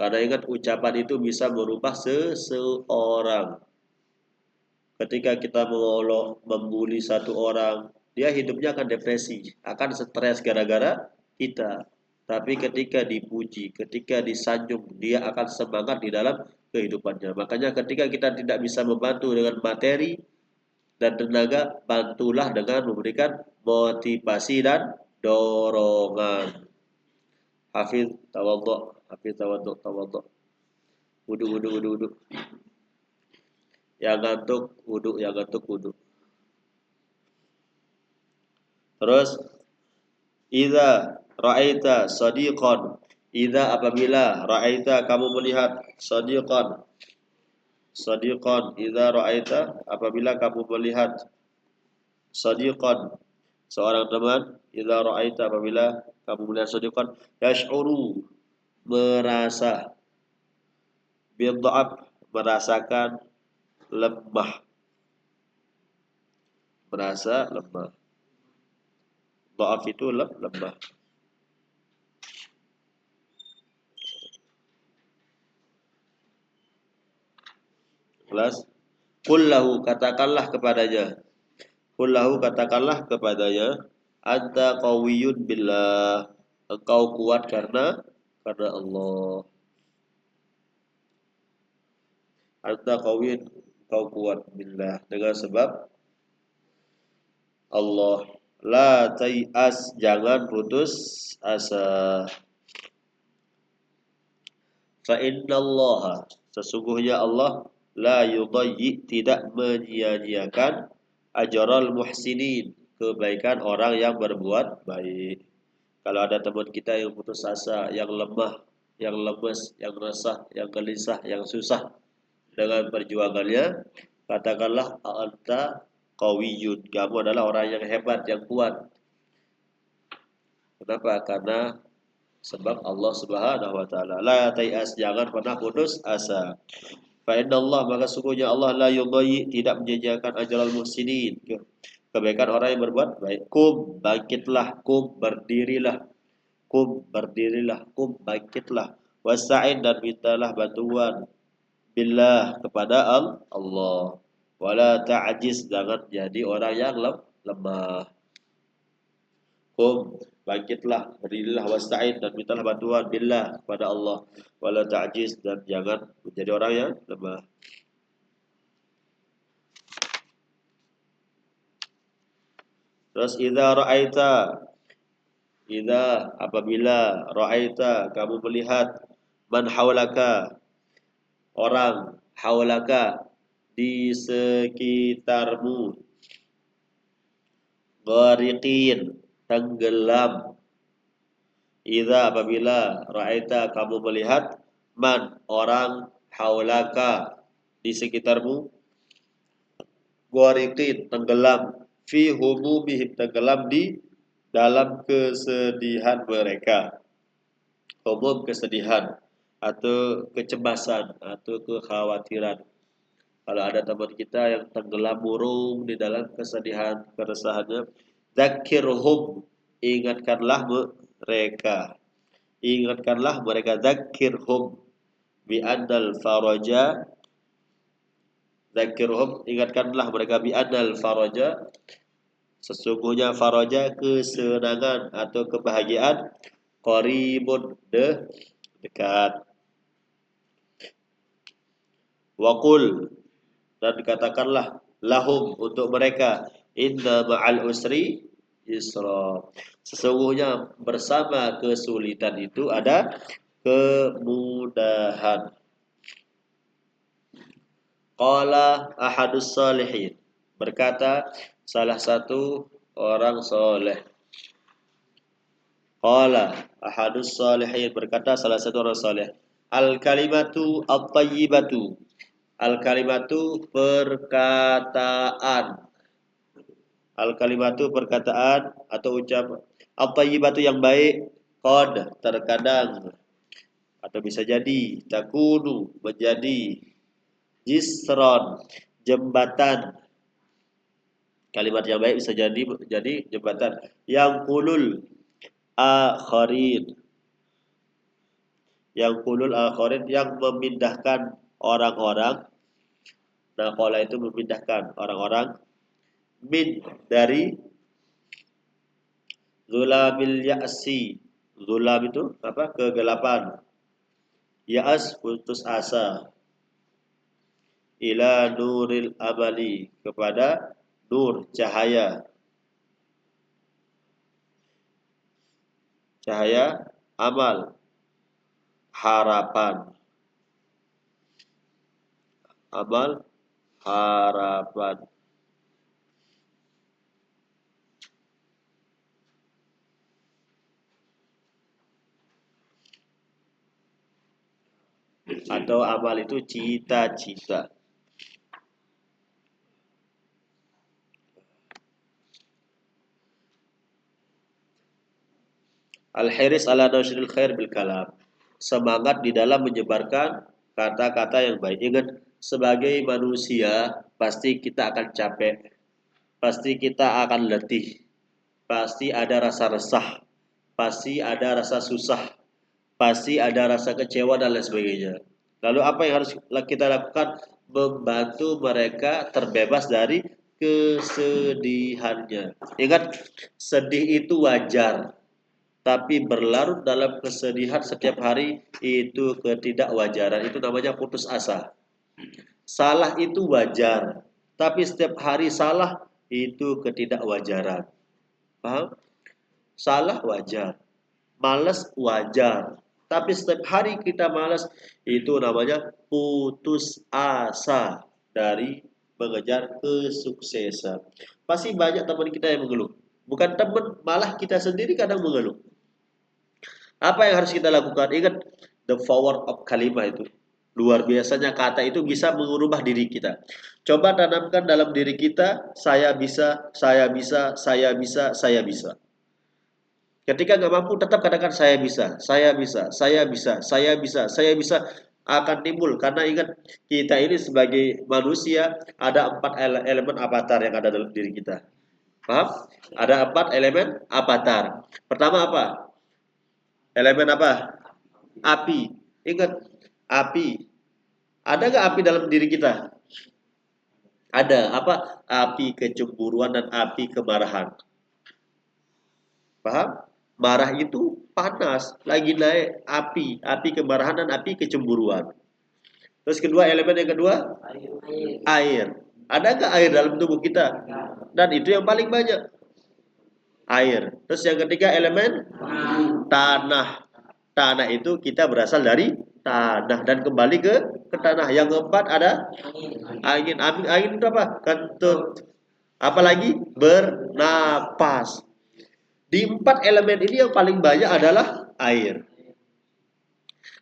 Karena ingat ucapan itu bisa merubah seseorang. Ketika kita membuli satu orang, dia hidupnya akan depresi, akan stres gara-gara kita. Tapi ketika dipuji, ketika disanjung, dia akan semangat di dalam kehidupannya. Makanya ketika kita tidak bisa membantu dengan materi dan tenaga, bantulah dengan memberikan motivasi dan dorongan. Hafiz tawaduk. Wudu. Yang ngantuk wudu. Terus idza ra'aita sadiqan, idza apabila ra'aita kamu melihat sadiqan, idza ra'aita apabila kamu melihat sadiqan seorang teman, idza ra'aita apabila kamu melihat sadiqan yash'uru merasa bid'af merasakan lemah, merasa lemah. Dha'af itu lemah. Kelas. Qullahu katakanlah kepadanya anta qawiyyun billah, engkau kuat karena Allah. Anta qawiyyun, engkau kuat billah dengan sebab Allah. La tai'as, jangan putus asa. Fa innallaha, sesungguhnya Allah la yudayyi, tidak menyia-nyiakan ajral muhsinin, kebaikan orang yang berbuat baik. Kalau ada teman kita yang putus asa, yang lemah, yang lemes, yang resah, yang gelisah, yang susah dengan perjuangannya, katakanlah anta qawiyyun, kamu adalah orang yang hebat, yang kuat. Kenapa? Karena sebab Allah Subhanahu wa taala. La tai'as, jangan pernah putus asa. Fa innallaha, maka sungguhnya Allah la yudayyi, tidak menyia-nyiakan ajral muhsinin, kebaikan orang yang berbuat baik. Kum, bangkitlah, kum bangkitlah. Wasta'in, dan mintalah bantuan billah, kepada Allah. Wala ta'jiz, jangan jadi orang yang lemah. Kum, bangkitlah, berdirilah, wasta'in, dan mintalah bantuan billah, kepada Allah. Wala ta'jiz, dan jangan menjadi orang yang lemah. Terus apabila ra'aita kamu melihat man haulaka, orang haulaka di sekitarmu, ghariqin, tenggelam. Idza apabila ra'aita kamu melihat man, orang haulaka di sekitarmu, ghariqin, tenggelam, fi humumihim, tenggelam di dalam kesedihan mereka. Humum, kesedihan atau kecemasan atau kekhawatiran. Kalau ada teman kita yang tenggelam murung di dalam kesedihan, keresahannya, dzakirhum, ingatkanlah mereka. Dzakirhum, bi annal faraja, dzakirhum, ingatkanlah mereka, bi annal faraja, sesungguhnya faraja kesenangan atau kebahagiaan, qaribun dekat. Waqul, dan dikatakanlah lahum untuk mereka, inna ma'al usri yusra, sesungguhnya bersama kesulitan itu ada kemudahan. Qala ahadus salihin, berkata salah satu orang soleh. Qala ahadus salihin, berkata salah satu orang soleh. Al kalimatu at-tayyibatu, al kalimatu perkataan, al kalimatu perkataan atau ucapan, at-tayyibatu yang baik, qad terkadang atau bisa jadi, takunu menjadi, jisron jembatan. Kalimat yang baik bisa jadi jembatan. Yang kulul akharin, yang kulul akharin, yang memindahkan orang-orang. Naqala itu memindahkan orang-orang, min dari zulamil ya'si. Zulam itu apa? Kegelapan. Ya'as putus asa. Ila nuril amali, kepada nur cahaya, cahaya amal, harapan, amal harapan. Atau amal itu cita-cita. Al-hiris ala nashril khair bil kalam, semangat di dalam menyebarkan kata-kata yang baik. Ingat, sebagai manusia pasti kita akan capek, pasti kita akan letih, pasti ada rasa resah, pasti ada rasa susah, pasti ada rasa kecewa dan lain sebagainya. Lalu apa yang harus kita lakukan? Membantu mereka terbebas dari kesedihannya. Ingat, sedih itu wajar, tapi berlarut dalam kesedihan setiap hari itu ketidakwajaran. Itu namanya putus asa. Salah itu wajar, tapi setiap hari salah itu ketidakwajaran. Paham? Salah wajar, malas wajar, tapi setiap hari kita malas itu namanya putus asa dari mengejar kesuksesan. Pasti banyak teman kita yang mengeluh. Bukan teman, malah kita sendiri kadang mengeluh. Apa yang harus kita lakukan? Ingat, the power of kalimah itu. Luar biasanya kata itu bisa mengubah diri kita. Coba tanamkan dalam diri kita, saya bisa, saya bisa, saya bisa, saya bisa. Ketika nggak mampu, tetap katakan saya bisa, saya bisa, saya bisa, saya bisa, saya bisa, akan timbul. Karena ingat, kita ini sebagai manusia ada 4 elemen avatar yang ada dalam diri kita. Paham? Ada 4 elemen avatar. Pertama apa? Elemen apa? Api. Ingat, api. Ada nggak api dalam diri kita? Ada. Apa? Api kecemburuan dan api kemarahan. Paham? Marah itu panas, lagi naik api, api kemarahan dan api kecemburuan. Terus kedua, elemen yang kedua, air. Ada nggak air dalam tubuh kita? Dan itu yang paling banyak, air. Terus yang ketiga, elemen tanah. Tanah itu kita berasal dari tanah dan kembali ke tanah. Yang keempat ada angin. Angin itu apa? Kentut. Apalagi bernapas. Di 4 elemen ini yang paling banyak adalah air.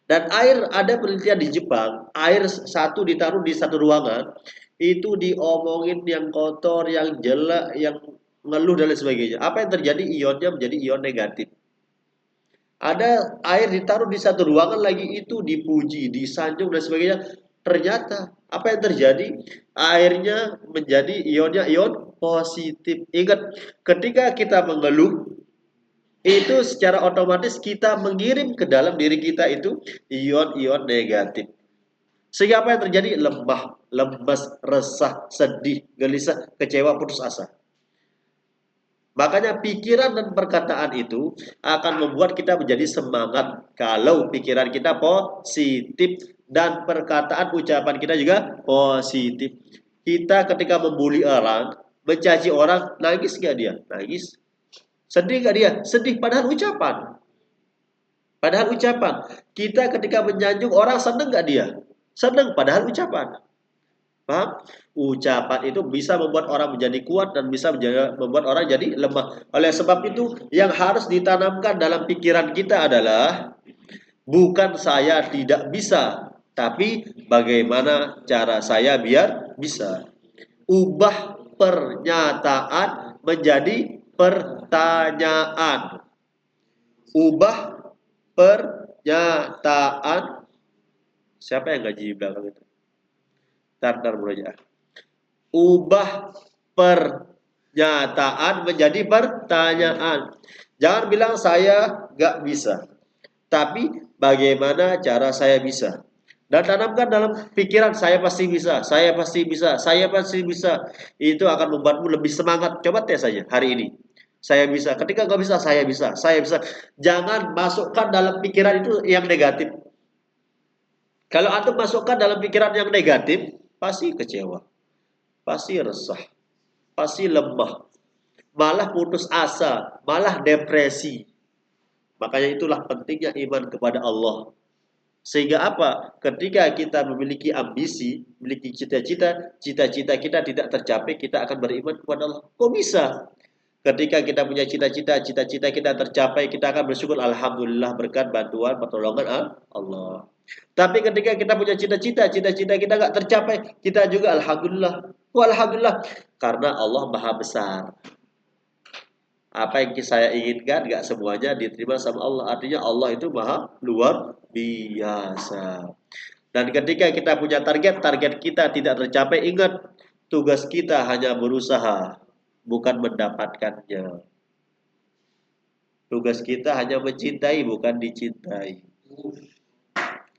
Dan air, ada penelitian di Jepang, air satu ditaruh di satu ruangan, itu diomongin yang kotor, yang jelek, yang ngeluh dan lain sebagainya. Apa yang terjadi? Ionnya menjadi ion negatif. Ada air ditaruh di satu ruangan lagi, itu dipuji, disanjung dan sebagainya. Ternyata apa yang terjadi? Airnya menjadi ionnya ion positif. Ingat, ketika kita mengeluh, itu secara otomatis kita mengirim ke dalam diri kita itu ion-ion negatif. Sehingga apa yang terjadi? Lemah, lemas, resah, sedih, gelisah, kecewa, putus asa. Makanya pikiran dan perkataan itu akan membuat kita menjadi semangat kalau pikiran kita positif dan perkataan ucapan kita juga positif. Kita ketika membuli orang, mencaci orang, nangis gak dia? Nangis. Sedih gak dia? Sedih. Padahal ucapan. Padahal ucapan. Kita ketika menyanjung orang, seneng gak dia? Seneng. Padahal ucapan. Paham? Ucapan itu bisa membuat orang menjadi kuat dan bisa membuat orang jadi lemah. Oleh sebab itu, yang harus ditanamkan dalam pikiran kita adalah bukan saya tidak bisa, tapi bagaimana cara saya biar bisa. Ubah pernyataan menjadi pertanyaan. Ubah pernyataan. Siapa yang gaji di belakang itu? Tar bro aja. Ubah pernyataan menjadi pertanyaan. Jangan bilang saya gak bisa, tapi bagaimana cara saya bisa. Dan tanamkan dalam pikiran saya pasti bisa, saya pasti bisa, saya pasti bisa. Itu akan membuatmu lebih semangat. Coba tes saja hari ini. Saya bisa. Ketika nggak bisa, saya bisa, saya bisa. Jangan masukkan dalam pikiran itu yang negatif. Kalau antum masukkan dalam pikiran yang negatif, pasti kecewa, pasti resah, pasti lemah, malah putus asa, malah depresi. Makanya itulah pentingnya iman kepada Allah. Sehingga apa? Ketika kita memiliki ambisi, memiliki cita-cita, cita-cita kita tidak tercapai, kita akan beriman kepada Allah. Kok bisa? Ketika kita punya cita-cita, cita-cita kita tercapai, kita akan bersyukur alhamdulillah berkat bantuan pertolongan Allah. Tapi ketika kita punya cita-cita, cita-cita kita nggak tercapai, kita juga alhamdulillah. Alhamdulillah karena Allah Maha Besar. Apa yang saya inginkan nggak semuanya diterima sama Allah. Artinya Allah itu maha luar biasa. Dan ketika kita punya target, target kita tidak tercapai, ingat tugas kita hanya berusaha, bukan mendapatkannya. Tugas kita hanya mencintai, bukan dicintai.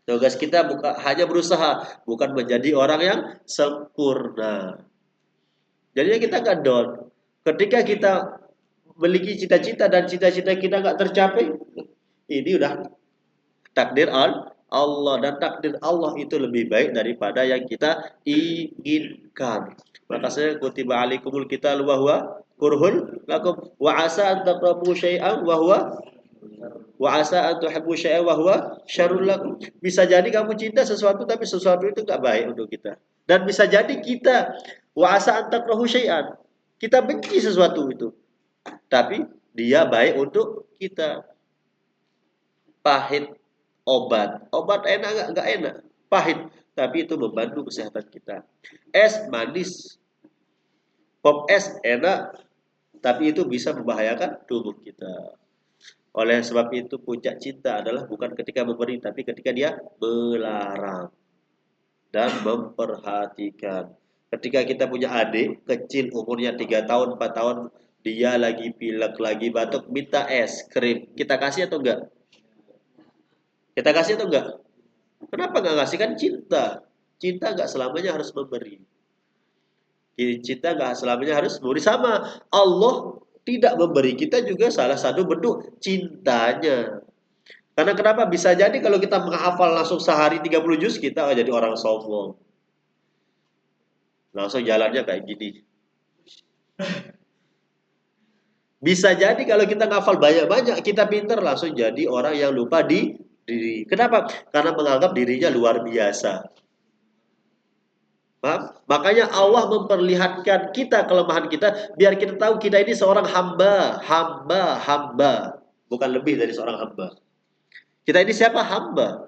Tugas kita bukan hanya berusaha, bukan menjadi orang yang sempurna. Jadinya kita nggak down. Ketika kita memiliki cita-cita dan cita-cita kita nggak tercapai, ini udah takdir Allah, dan takdir Allah itu lebih baik daripada yang kita inginkan. Maka saya kutiba alaikumul qital wa huwa kurhul lakum wa asa an taqrabu syai'an wa asa an tuhibbu syai'an wa huwa syarrul lakum. Bisa jadi kamu cinta sesuatu tapi sesuatu itu nggak baik untuk kita. Dan bisa jadi kita wa asa an takrahu syai'an, kita benci sesuatu itu, tapi dia baik untuk kita. Pahit obat enak nggak enak, pahit, tapi itu membantu kesehatan kita. Es manis, pop es enak, tapi itu bisa membahayakan tubuh kita. Oleh sebab itu puncak cinta adalah bukan ketika memberi, tapi ketika dia melarang dan memperhatikan. Ketika kita punya adik kecil umurnya 3 tahun, 4 tahun, dia lagi pilek, lagi batuk, minta es krim. Kita kasih atau enggak? Kita kasih atau enggak? Kenapa enggak kasih? Kan cinta. Cinta enggak selamanya harus memberi. Cinta enggak selamanya harus memberi. Sama Allah tidak memberi kita juga salah satu bentuk cintanya. Karena kenapa? Bisa jadi kalau kita menghafal langsung sehari 30 juz, kita jadi orang sombong. Langsung jalannya kayak gini. Bisa jadi kalau kita ngafal banyak-banyak, kita pinter, langsung jadi orang yang lupa diri. Kenapa? Karena menganggap dirinya luar biasa. Paham? Makanya Allah memperlihatkan kita kelemahan kita, biar kita tahu kita ini seorang hamba. Bukan lebih dari seorang hamba. Kita ini siapa? Hamba.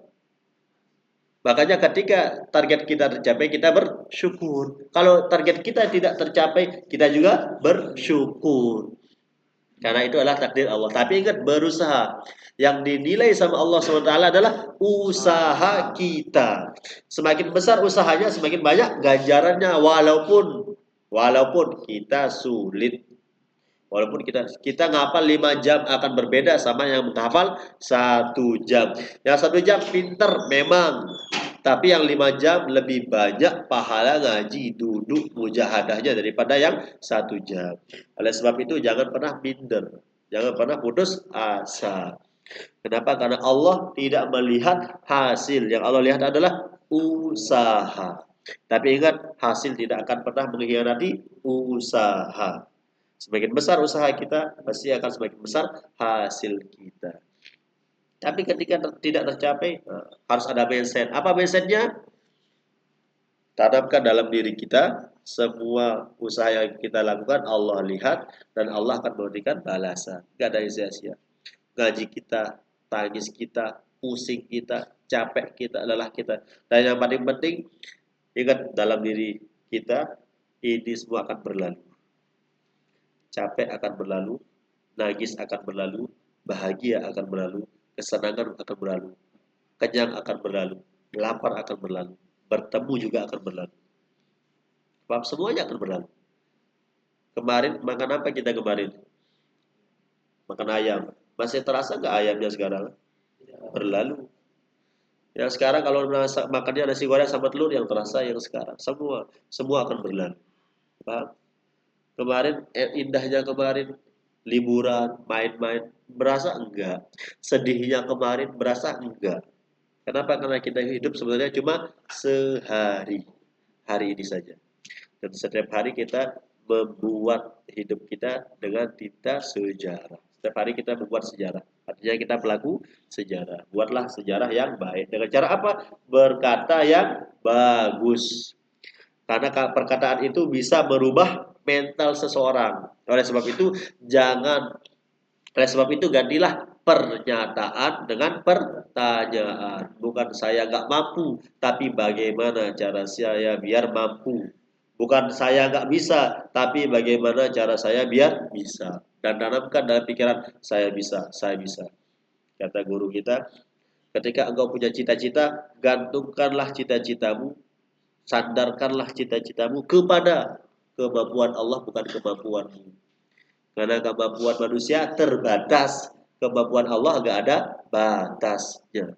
Makanya ketika target kita tercapai, kita bersyukur. Kalau target kita tidak tercapai, kita juga bersyukur. Karena itu adalah takdir Allah. Tapi ingat, berusaha. Yang dinilai sama Allah SWT adalah usaha kita. Semakin besar usahanya, semakin banyak ganjarannya. Walaupun kita sulit. Walaupun kita ngapal 5 jam akan berbeda sama yang menghafal 1 jam. Yang 1 jam pinter memang, tapi yang 5 jam lebih banyak pahala ngaji, duduk, mujahadahnya daripada yang 1 jam. Oleh sebab itu jangan pernah minder, jangan pernah putus asa. Kenapa? Karena Allah tidak melihat hasil. Yang Allah lihat adalah usaha. Tapi ingat, hasil tidak akan pernah mengkhianati usaha. Semakin besar usaha kita, pasti akan semakin besar hasil kita. Tapi ketika tidak tercapai, harus ada mindset. Apa mindsetnya? Tanamkan dalam diri kita, semua usaha yang kita lakukan Allah lihat dan Allah akan memberikan balasan. Gak ada yang sia-sia. Gaji kita, tangis kita, pusing kita, capek kita, lelah kita. Dan yang paling penting, ingat dalam diri kita, ini semua akan berlalu. Capek akan berlalu, nangis akan berlalu, bahagia akan berlalu, kesenangan akan berlalu, kenyang akan berlalu, lapar akan berlalu, bertemu juga akan berlalu. Sebab semuanya akan berlalu. Kemarin makan apa kita kemarin? Makan ayam. Masih terasa nggak ayamnya sekarang? Berlalu. Yang sekarang kalau makannya nasi goreng sama telur yang terasa yang sekarang. Semua akan berlalu. Paham? Kemarin indahnya kemarin liburan, main-main, berasa enggak. Sedihnya kemarin berasa enggak. Kenapa? Karena kita hidup sebenarnya cuma sehari. Hari ini saja. Dan setiap hari kita membuat hidup kita dengan tinta sejarah. Setiap hari kita membuat sejarah. Artinya kita pelaku sejarah. Buatlah sejarah yang baik. Dengan cara apa? Berkata yang bagus. Karena perkataan itu bisa merubah mental seseorang. Oleh sebab itu gantilah pernyataan dengan pertanyaan. Bukan saya nggak mampu, tapi bagaimana cara saya biar mampu. Bukan saya nggak bisa, tapi bagaimana cara saya biar bisa. Dan tanamkan dalam pikiran, saya bisa, saya bisa. Kata guru kita, ketika engkau punya cita-cita, gantungkanlah cita-citamu, sandarkanlah cita-citamu kepada kemampuan Allah, bukan kemampuanmu. Karena kemampuan manusia terbatas, kemampuan Allah nggak ada batasnya.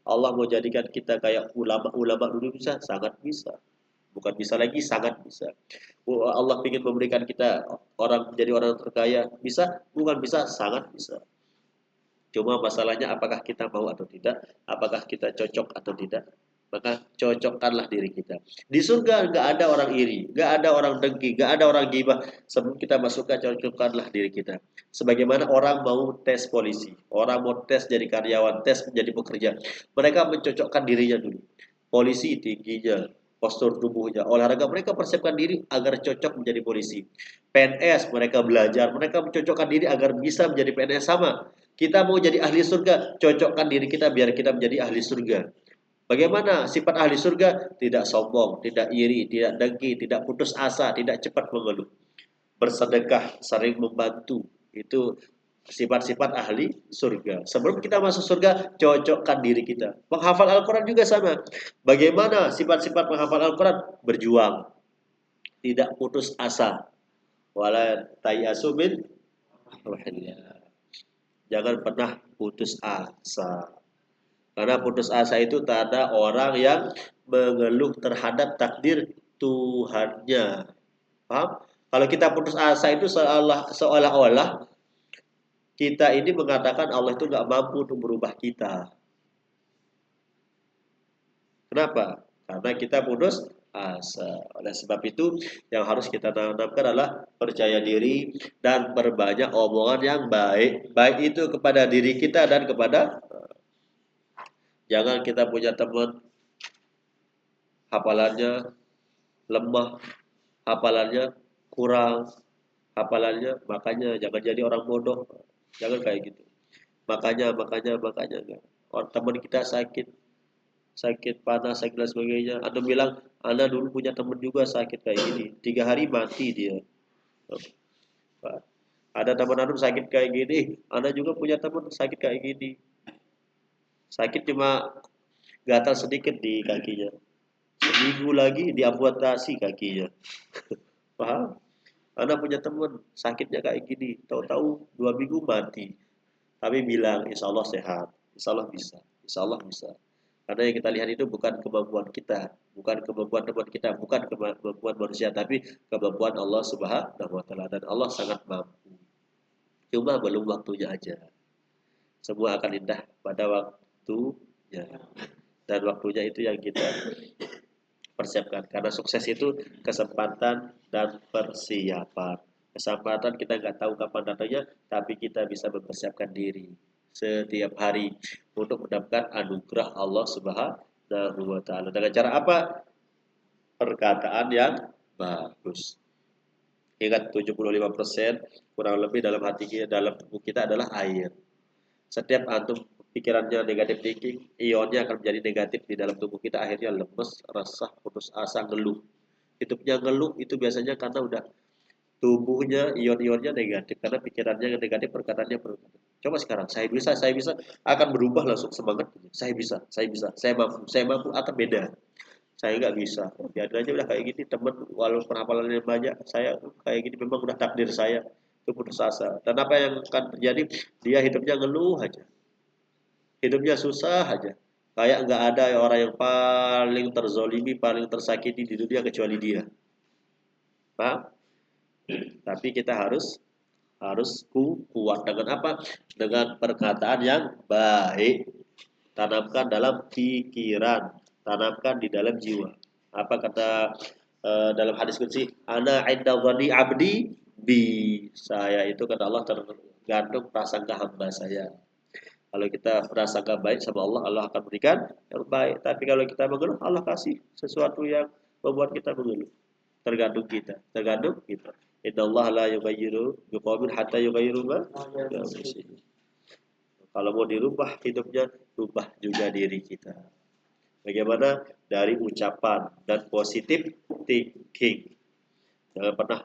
Allah mau jadikan kita kayak ulama-ulama dulu bisa, sangat bisa. Bukan bisa lagi, sangat bisa. Allah ingin memberikan kita menjadi orang terkaya, bisa? Bukan bisa, sangat bisa. Cuma masalahnya apakah kita mau atau tidak, apakah kita cocok atau tidak. Maka cocokkanlah diri kita. Di surga nggak ada orang iri, nggak ada orang dengki, nggak ada orang gibah. Sebelum kita masuk, cocokkanlah diri kita. Sebagaimana orang mau tes polisi, orang mau tes jadi karyawan, tes menjadi pekerja. Mereka mencocokkan dirinya dulu. Polisi tingginya, postur tubuhnya, olahraga, mereka persiapkan diri agar cocok menjadi polisi. PNS, mereka belajar, mereka mencocokkan diri agar bisa menjadi PNS sama. Kita mau jadi ahli surga, cocokkan diri kita biar kita menjadi ahli surga. Bagaimana sifat ahli surga? Tidak sombong, tidak iri, tidak dengki, tidak putus asa, tidak cepat mengeluh. Bersedekah, sering membantu. Itu sifat-sifat ahli surga. Sebelum kita masuk surga, cocokkan diri kita. Menghafal Al-Quran juga sama. Bagaimana sifat-sifat menghafal Al-Quran? Berjuang, tidak putus asa. Wala tayasu min rohillah. Jangan pernah putus asa. Karena putus asa itu tanda orang yang mengeluh terhadap takdir Tuhannya. Paham? Kalau kita putus asa itu seolah-olah kita ini mengatakan Allah itu nggak mampu untuk merubah kita. Kenapa? Karena kita putus asa. Oleh sebab itu, yang harus kita tanamkan adalah percaya diri dan perbanyak omongan yang baik. Baik itu kepada diri kita dan kepada, jangan kita punya teman hafalannya lemah, hafalannya kurang, hafalannya, makanya jangan jadi orang bodoh. Jangan kayak gitu. Makanya enggak. Orang teman kita sakit panas, sakit dan sebagainya. Anda bilang, Anda dulu punya teman juga sakit kayak gini. 3 hari mati dia. Ada teman Anda sakit kayak gini, Anda juga punya teman sakit kayak gini. Sakit cuma gatal sedikit di kakinya. Seminggu lagi diamputasi kakinya. Paham? Anda punya teman sakitnya kayak gini, tahu-tahu 2 minggu mati. Tapi bilang, insya Allah sehat, insya Allah bisa, insya Allah bisa. Karena yang kita lihat itu bukan kemampuan kita, bukan kemampuan teman kita, bukan kemampuan manusia, tapi kemampuan Allah Subhanahu wa Ta'ala. Dan Allah sangat mampu. Cuma belum waktunya aja. Semua akan indah pada waktunya. Dan waktunya itu yang kita persiapkan. Karena sukses itu kesempatan dan persiapan. Kesempatan kita nggak tahu kapan datangnya, tapi kita bisa mempersiapkan diri setiap hari untuk mendapatkan anugerah Allah Subhanahu wa Ta'ala. Dengan cara apa? Perkataan yang bagus. Ingat 75% kurang lebih dalam hati kita, dalam tubuh kita adalah air. Setiap antum pikirannya negatif thinking, ionnya akan menjadi negatif di dalam tubuh kita, akhirnya lemes, resah, putus asa, ngeluh. Hidupnya ngeluh itu biasanya karena udah tubuhnya ion-ionnya negatif, karena pikirannya yang negatif, perkataannya negatif. Coba sekarang, saya bisa akan berubah langsung semangat. Saya mampu akan beda. Saya nggak bisa. Biarin aja udah kayak gini, temen walaupun hafalannya banyak, saya kayak gini memang udah takdir saya. Itu putus asa. Dan apa yang akan terjadi? Dia hidupnya ngeluh aja. Hidupnya susah aja. Kayak nggak ada orang yang paling terzolimi, paling tersakiti di dunia kecuali dia. Paham? Tapi kita harus kuat dengan apa? Dengan perkataan yang baik. Tanamkan dalam pikiran, tanamkan di dalam jiwa. Apa kata dalam hadis qudsi? Ana 'inda dhanni 'abdi bi. Saya itu kata Allah tergantung prasangka hamba saya. Kalau kita prasangka baik sama Allah, Allah akan berikan yang baik. Tapi kalau kita mengeluh, Allah kasih sesuatu yang membuat kita mengeluh. Tergantung kita, tergantung kita. Innallaha la yughayyiru biqaumin hatta yughayyiru ma bi. Kalau mau dirubah hidupnya, rubah juga diri kita. Bagaimana? Dari ucapan dan positif thinking. Jangan pernah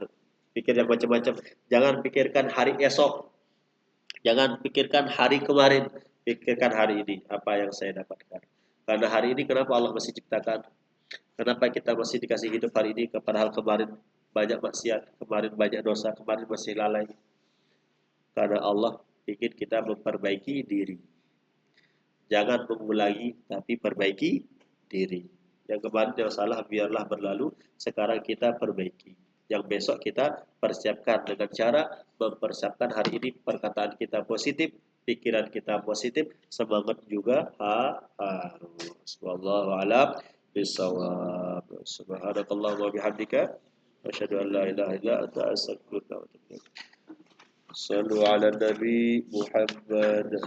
pikir yang macam-macam. Jangan pikirkan hari esok. Jangan pikirkan hari kemarin. Pikirkan hari ini. Apa yang saya dapatkan. Karena hari ini kenapa Allah masih ciptakan? Kenapa kita masih dikasih hidup hari ini? Padahal kemarin banyak maksiat. Kemarin banyak dosa. Kemarin masih lalai. Karena Allah ingin kita memperbaiki diri. Jangan mengulangi, tapi perbaiki diri. Yang kemarin yang salah biarlah berlalu, sekarang kita perbaiki. Yang besok kita persiapkan dengan cara mempersiapkan hari ini perkataan kita positif, pikiran kita positif, semangat juga harus. Wallahu a'lam bishawab. Subhanakallahumma wa bihamdika asyhadu an la ilaha illa anta astaghfiruka wa atubu ilaik. Sallu ala Nabi Muhammad.